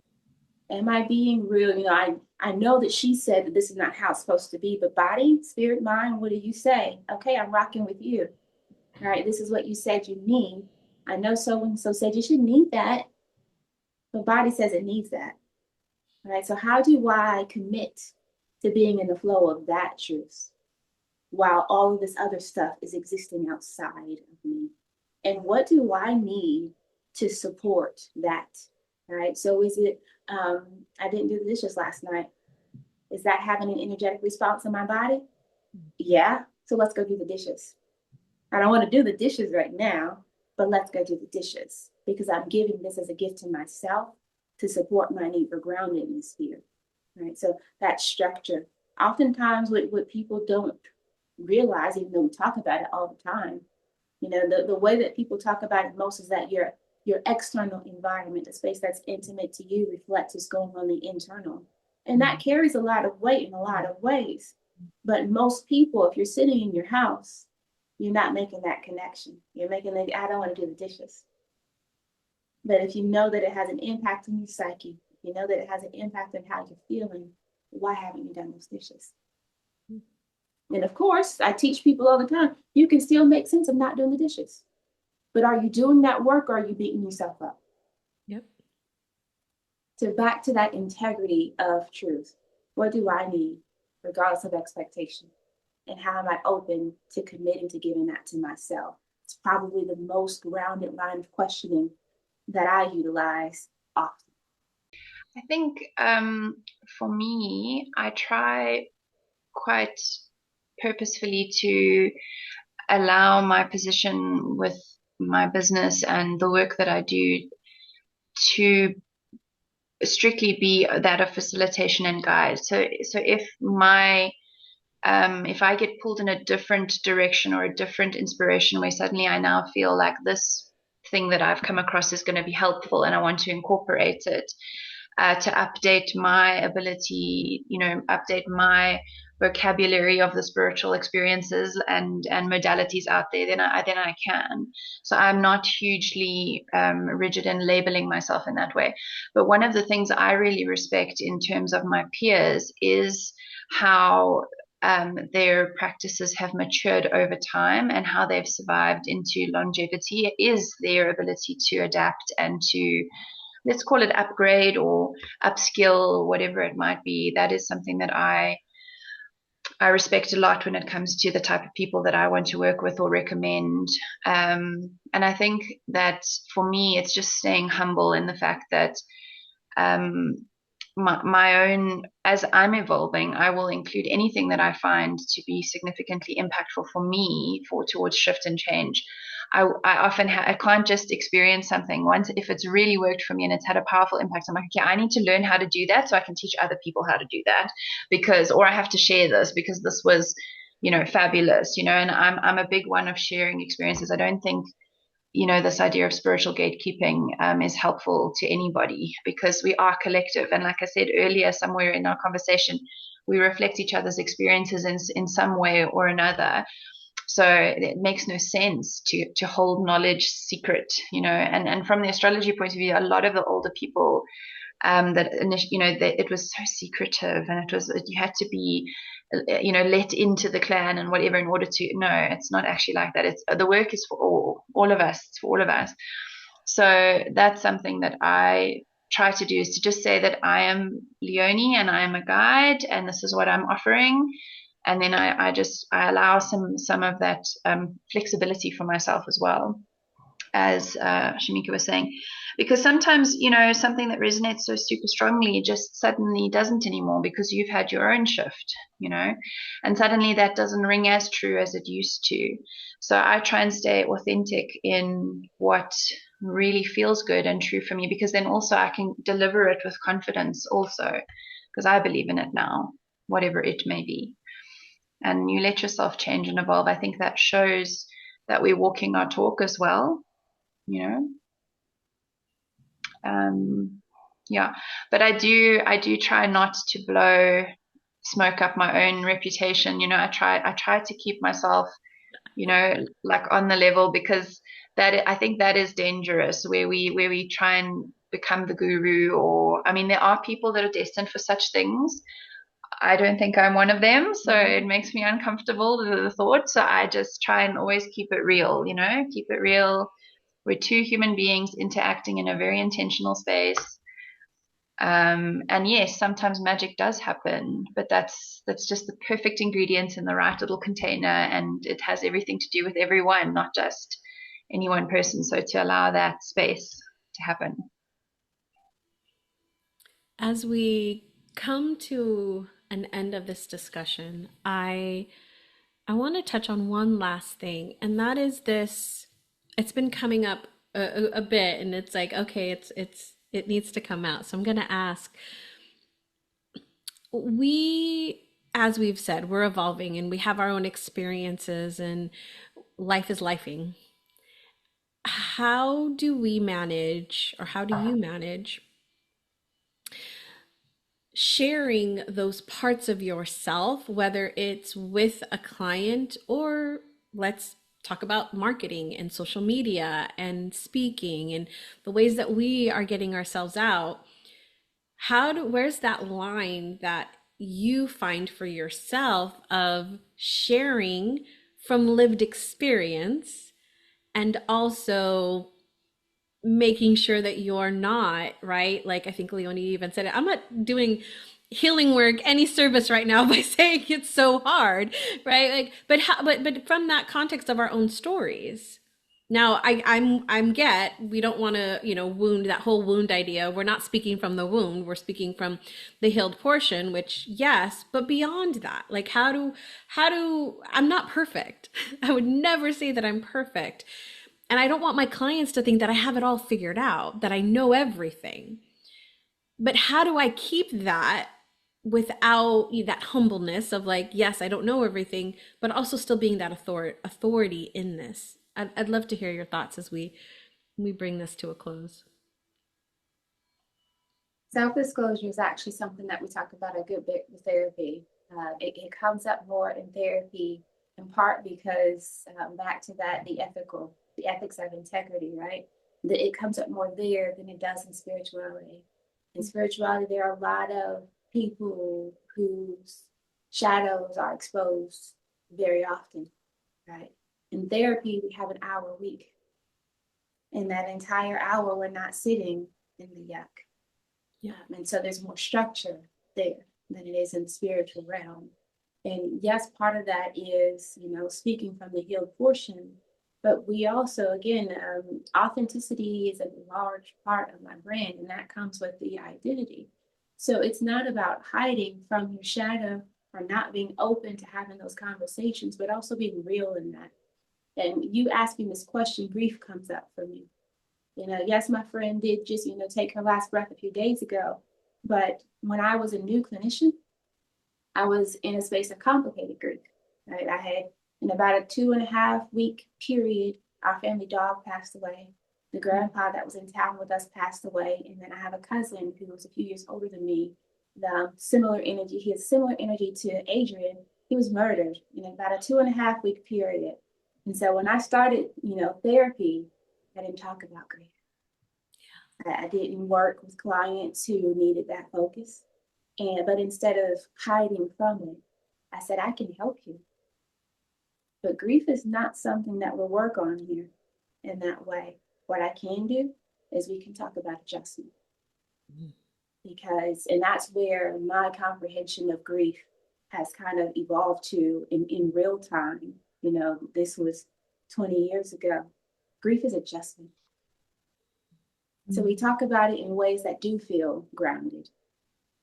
Am I being real? You know, I know that she said that this is not how it's supposed to be, but body, spirit, mind, what do you say? Okay, I'm rocking with you. All right, this is what you said you need. I know so and so said you should need that, but body says it needs that. All right, so how do I commit to being in the flow of that truth while all of this other stuff is existing outside of me? And what do I need to support that? All right, so is it, I didn't do the dishes last night. Is that having an energetic response in my body? Yeah, so let's go do the dishes. I don't want to do the dishes right now, but let's go do the dishes because I'm giving this as a gift to myself to support my need for groundedness here. Right. So that structure. Oftentimes what people don't realize, even though we talk about it all the time, you know, the way that people talk about it most is that your external environment, the space that's intimate to you, reflects what's going on the internal. And that carries a lot of weight in a lot of ways. But most people, if you're sitting in your house, you're not making that connection. You're making the, I don't want to do the dishes. But if you know that it has an impact on your psyche, if you know that it has an impact on how you're feeling, why haven't you done those dishes? And of course, I teach people all the time, you can still make sense of not doing the dishes. But are you doing that work or are you beating yourself up? Yep. So back to that integrity of truth. What do I need, regardless of expectation? And how am I open to committing to giving that to myself? It's probably the most grounded line of questioning that I utilize often. I think for me, I try quite purposefully to allow my position with my business and the work that I do to strictly be that of facilitation and guide. So if I get pulled in a different direction or a different inspiration where suddenly I now feel like this thing that I've come across is going to be helpful and I want to incorporate it to update my ability, update my vocabulary of the spiritual experiences and modalities out there, then I can. So I'm not hugely rigid in labeling myself in that way. But one of the things I really respect in terms of my peers is how their practices have matured over time and how they've survived into longevity is their ability to adapt and to, let's call it upgrade or upskill, whatever it might be. That is something that I respect a lot when it comes to the type of people that I want to work with or recommend. And I think that for me, it's just staying humble in the fact that my own, as I'm evolving, I will include anything that I find to be significantly impactful for me towards shift and change. I often I can't just experience something once. If it's really worked for me and it's had a powerful impact, I'm like, okay, I need to learn how to do that so I can teach other people how to do that, or I have to share this because this was, fabulous, and I'm a big one of sharing experiences. I don't think this idea of spiritual gatekeeping is helpful to anybody because we are collective. And like I said earlier, somewhere in our conversation, we reflect each other's experiences in some way or another. So it makes no sense to hold knowledge secret, and from the astrology point of view, a lot of the older people that it was so secretive and you had to be let into the clan and whatever in order to. No, it's not actually like that. It's the work is for all of us. It's for all of us. So that's something that I try to do, is to just say that I am Leonie and I am a guide and this is what I'm offering. And then I allow some of that flexibility for myself as well, as Shamika was saying. Because sometimes, you know, something that resonates so super strongly just suddenly doesn't anymore because you've had your own shift, you know, and suddenly that doesn't ring as true as it used to. So I try and stay authentic in what really feels good and true for me, because then also I can deliver it with confidence also, because I believe in it now, whatever it may be. And you let yourself change and evolve. I think that shows that we're walking our talk as well, you know. Yeah, but I do try not to blow smoke up my own reputation. You know, I try to keep myself, you know, like on the level, because I think that is dangerous, where we try and become the guru. Or I mean, there are people that are destined for such things. I don't think I'm one of them, so it makes me uncomfortable, the thought. So I just try and always keep it real, you know, keep it real. We're two human beings interacting in a very intentional space. And yes, sometimes magic does happen, but that's just the perfect ingredients in the right little container, and it has everything to do with everyone, not just any one person. So to allow that space to happen. As we come to an end of this discussion, I want to touch on one last thing, and that is this. It's been coming up a bit, and it's like, okay, it needs to come out. So I'm going to ask, we, as we've said, we're evolving and we have our own experiences, and life is lifing. How do we manage, or how do you manage sharing those parts of yourself, whether it's with a client, or let's talk about marketing and social media and speaking and the ways that we are getting ourselves out? Where's that line that you find for yourself of sharing from lived experience, and also making sure that you're not, right? Like I think Leonie even said it. I'm not doing healing work any service right now by saying it's so hard, right? Like, but from that context of our own stories. Now, I'm get we don't want to, wound that whole wound idea. We're not speaking from the wound. We're speaking from the healed portion, which yes, but beyond that, like I'm not perfect. I would never say that I'm perfect. And I don't want my clients to think that I have it all figured out, that I know everything. But how do I keep that without that humbleness of like, yes, I don't know everything, but also still being that authority in this? I'd love to hear your thoughts as we bring this to a close. Self-disclosure is actually something that we talk about a good bit with therapy. It comes up more in therapy, in part because back to that, the ethics of integrity, right? It comes up more there than it does in spirituality. In spirituality, there are a lot of people whose shadows are exposed very often, right? In therapy, we have an hour a week. In that entire hour, we're not sitting in the yuck. Yeah. And so there's more structure there than it is in the spiritual realm. And yes, part of that is, speaking from the healed portion, but we also, again, authenticity is a large part of my brand, and that comes with the identity. So it's not about hiding from your shadow or not being open to having those conversations, but also being real in that. And you asking this question, grief comes up for me. Yes, my friend did just, take her last breath a few days ago. But when I was a new clinician, I was in a space of complicated grief. Right? I had, in about a 2.5 week period, our family dog passed away. The grandpa that was in town with us passed away. And then I have a cousin who was a few years older than me. Similar energy. He has similar energy to Adrian. He was murdered in about a 2.5 week period. And so when I started, therapy, I didn't talk about grief. I didn't work with clients who needed that focus. But instead of hiding from it, I said, I can help you. But grief is not something that we'll work on here in that way. What I can do is we can talk about adjustment. And that's where my comprehension of grief has kind of evolved to in real time. This was 20 years ago. Grief is adjustment. So we talk about it in ways that do feel grounded,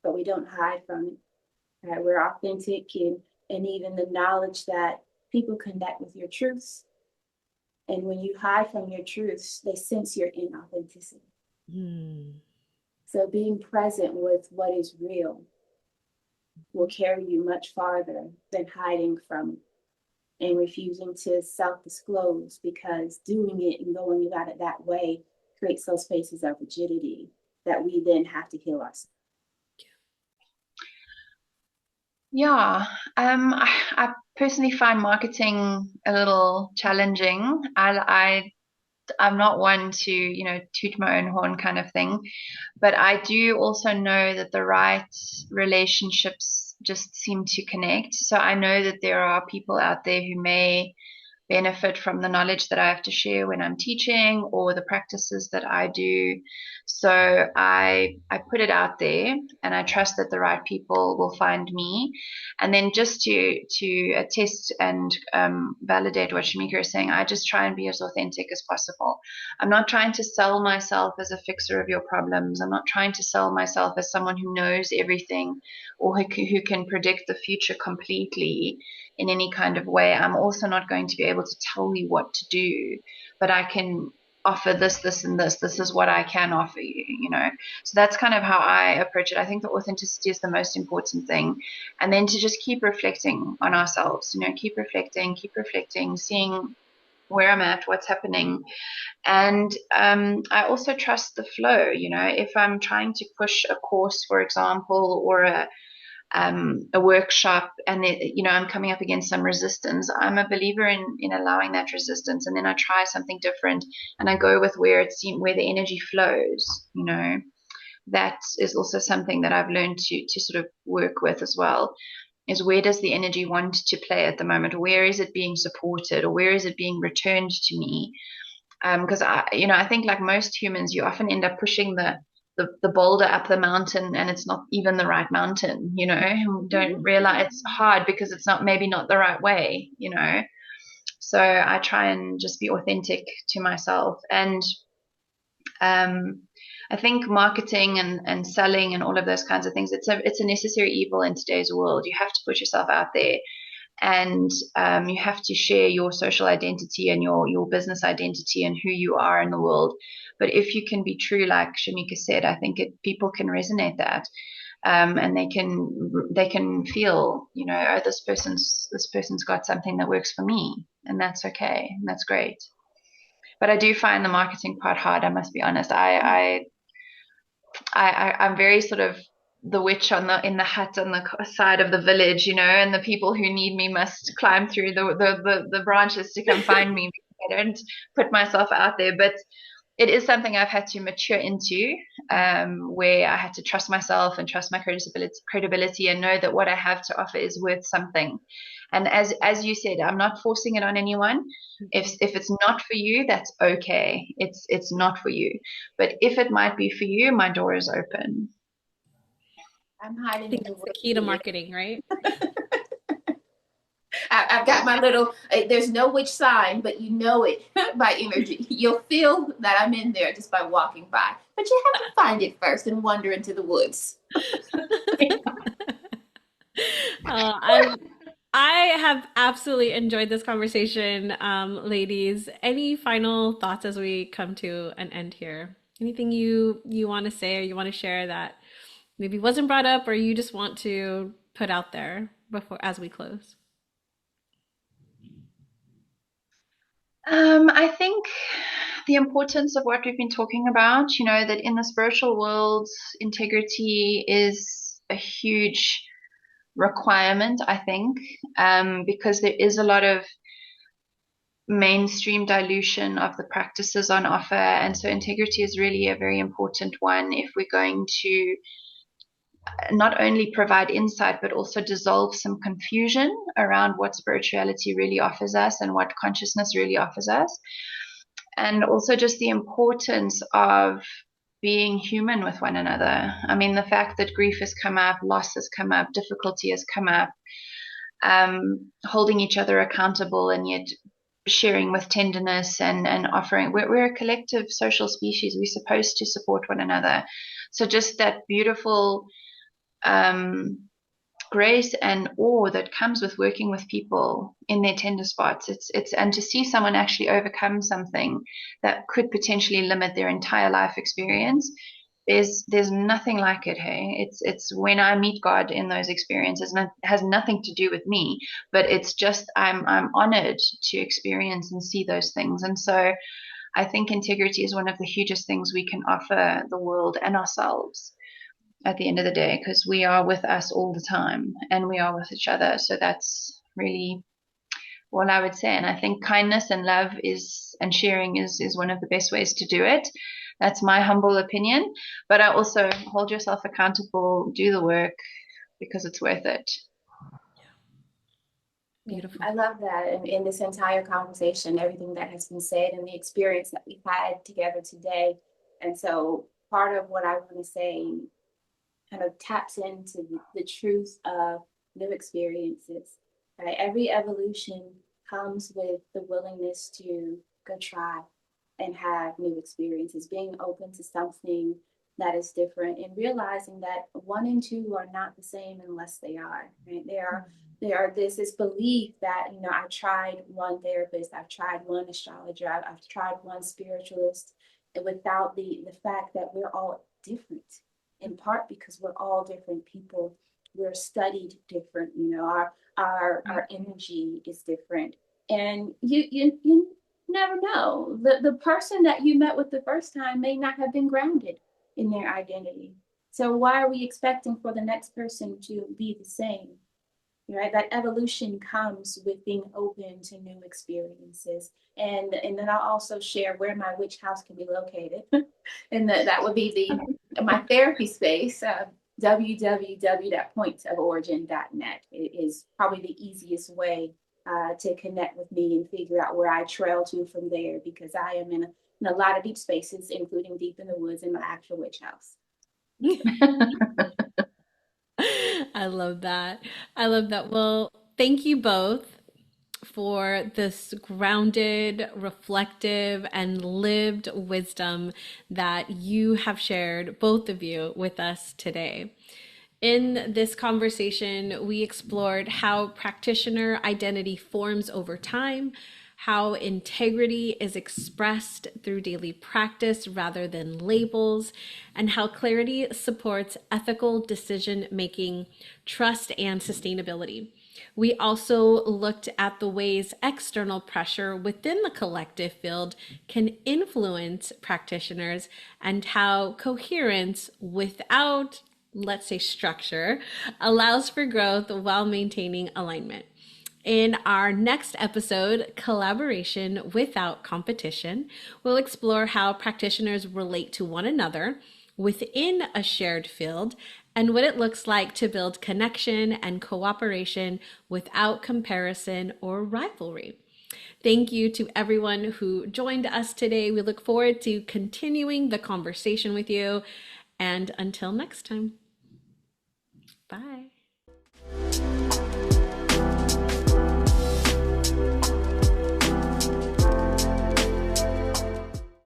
but we don't hide from it. Right? We're authentic, and even the knowledge that people connect with your truths. And when you hide from your truths, they sense your inauthenticity. Mm. So being present with what is real will carry you much farther than hiding from it and refusing to self-disclose, because doing it and going about it that way creates those spaces of rigidity that we then have to heal ourselves. Yeah, I personally find marketing a little challenging. I'm not one to, toot my own horn kind of thing, but I do also know that the right relationships just seem to connect. So I know that there are people out there who may benefit from the knowledge that I have to share when I'm teaching or the practices that I do. So I put it out there, and I trust that the right people will find me. And then just to attest and validate what Shamika is saying, I just try and be as authentic as possible. I'm not trying to sell myself as a fixer of your problems. I'm not trying to sell myself as someone who knows everything or who can predict the future completely in any kind of way. I'm also not going to be able to tell you what to do, but I can offer this, this, and this. This is what I can offer you. So that's kind of how I approach it. I think the authenticity is the most important thing. And then to just keep reflecting on ourselves, keep reflecting, seeing where I'm at, what's happening. And I also trust the flow. If I'm trying to push a course, for example, or a workshop, and I'm coming up against some resistance, I'm a believer in allowing that resistance, and then I try something different, and I go with where the energy flows. That is also something that I've learned to sort of work with as well. Is where does the energy want to play at the moment? Where is it being supported, or where is it being returned to me? Because I think like most humans, you often end up pushing the boulder up the mountain, and it's not even the right mountain. Don't realize it's hard because it's maybe not the right way. So I try and just be authentic to myself. And I think marketing and selling and all of those kinds of things, it's a necessary evil in today's world. You have to put yourself out there, and you have to share your social identity and your business identity and who you are in the world. But if you can be true, like Shamika said, I think people can resonate that, and they can feel, oh, this person's got something that works for me, and that's okay, and that's great. But I do find the marketing part hard. I must be honest. I'm very sort of the witch in the hut on the side of the village, and the people who need me must climb through the branches to come find me, because I don't put myself out there. But it is something I've had to mature into, where I had to trust myself and trust my credibility, and know that what I have to offer is worth something. And as you said, I'm not forcing it on anyone. If it's not for you, that's okay. It's not for you. But if it might be for you, my door is open. I'm I hiding think in the that's the woods key to again. marketing, right? I've got my little, there's no witch sign, but you know it by energy. You'll feel that I'm in there just by walking by. But you have to find it first and wander into the woods. I I have absolutely enjoyed this conversation, ladies. Any final thoughts as we come to an end here? Anything you want to say or you want to share that maybe wasn't brought up or you just want to put out there before as we close? I think the importance of what we've been talking about, that in the spiritual world, integrity is a huge requirement, I think, because there is a lot of mainstream dilution of the practices on offer. And so integrity is really a very important one if we're going to not only provide insight, but also dissolve some confusion around what spirituality really offers us and what consciousness really offers us. And also just the importance of being human with one another. I mean, the fact that grief has come up, loss has come up, difficulty has come up, holding each other accountable, and yet sharing with tenderness and offering. We're a collective social species. We're supposed to support one another. So just that beautiful grace and awe that comes with working with people in their tender spots. It's and to see someone actually overcome something that could potentially limit their entire life experience. There's nothing like it. Hey, it's when I meet God in those experiences, and it has nothing to do with me, but it's just I'm honored to experience and see those things. And so I think integrity is one of the hugest things we can offer the world and ourselves at the end of the day, because we are with us all the time and we are with each other. So that's really all I would say. And I think kindness and love is and sharing is one of the best ways to do it. That's my humble opinion. But I also hold yourself accountable, do the work because it's worth it. Beautiful. I love that. And in this entire conversation, everything that has been said and the experience that we've had together today. And so part of what I want to say kind of taps into the truth of new experiences. Right? Every evolution comes with the willingness to go try and have new experiences, being open to something that is different and realizing that one and two are not the same unless they are. Right? There's this belief that, I've tried one therapist, I've tried one astrologer, I've tried one spiritualist, and without the fact that we're all different, in part because we're all different people. We're studied different, our energy is different. And you never know. The person that you met with the first time may not have been grounded in their identity. So why are we expecting for the next person to be the same? Right, that evolution comes with being open to new experiences, and then I'll also share where my witch house can be located, and that would be my therapy space. www.pointsoforigin.net is probably the easiest way to connect with me and figure out where I trail to from there, because I am in a lot of deep spaces, including deep in the woods in my actual witch house. I love that. I love that. Well, thank you both for this grounded, reflective, and lived wisdom that you have shared, both of you, with us today. In this conversation, we explored how practitioner identity forms over time, how integrity is expressed through daily practice rather than labels, and how clarity supports ethical decision making, trust, and sustainability. We also looked at the ways external pressure within the collective field can influence practitioners and how coherence without, let's say, structure allows for growth while maintaining alignment. In our next episode, Collaboration Without Competition, we'll explore how practitioners relate to one another within a shared field and what it looks like to build connection and cooperation without comparison or rivalry. Thank you to everyone who joined us today. We look forward to continuing the conversation with you. And until next time, bye.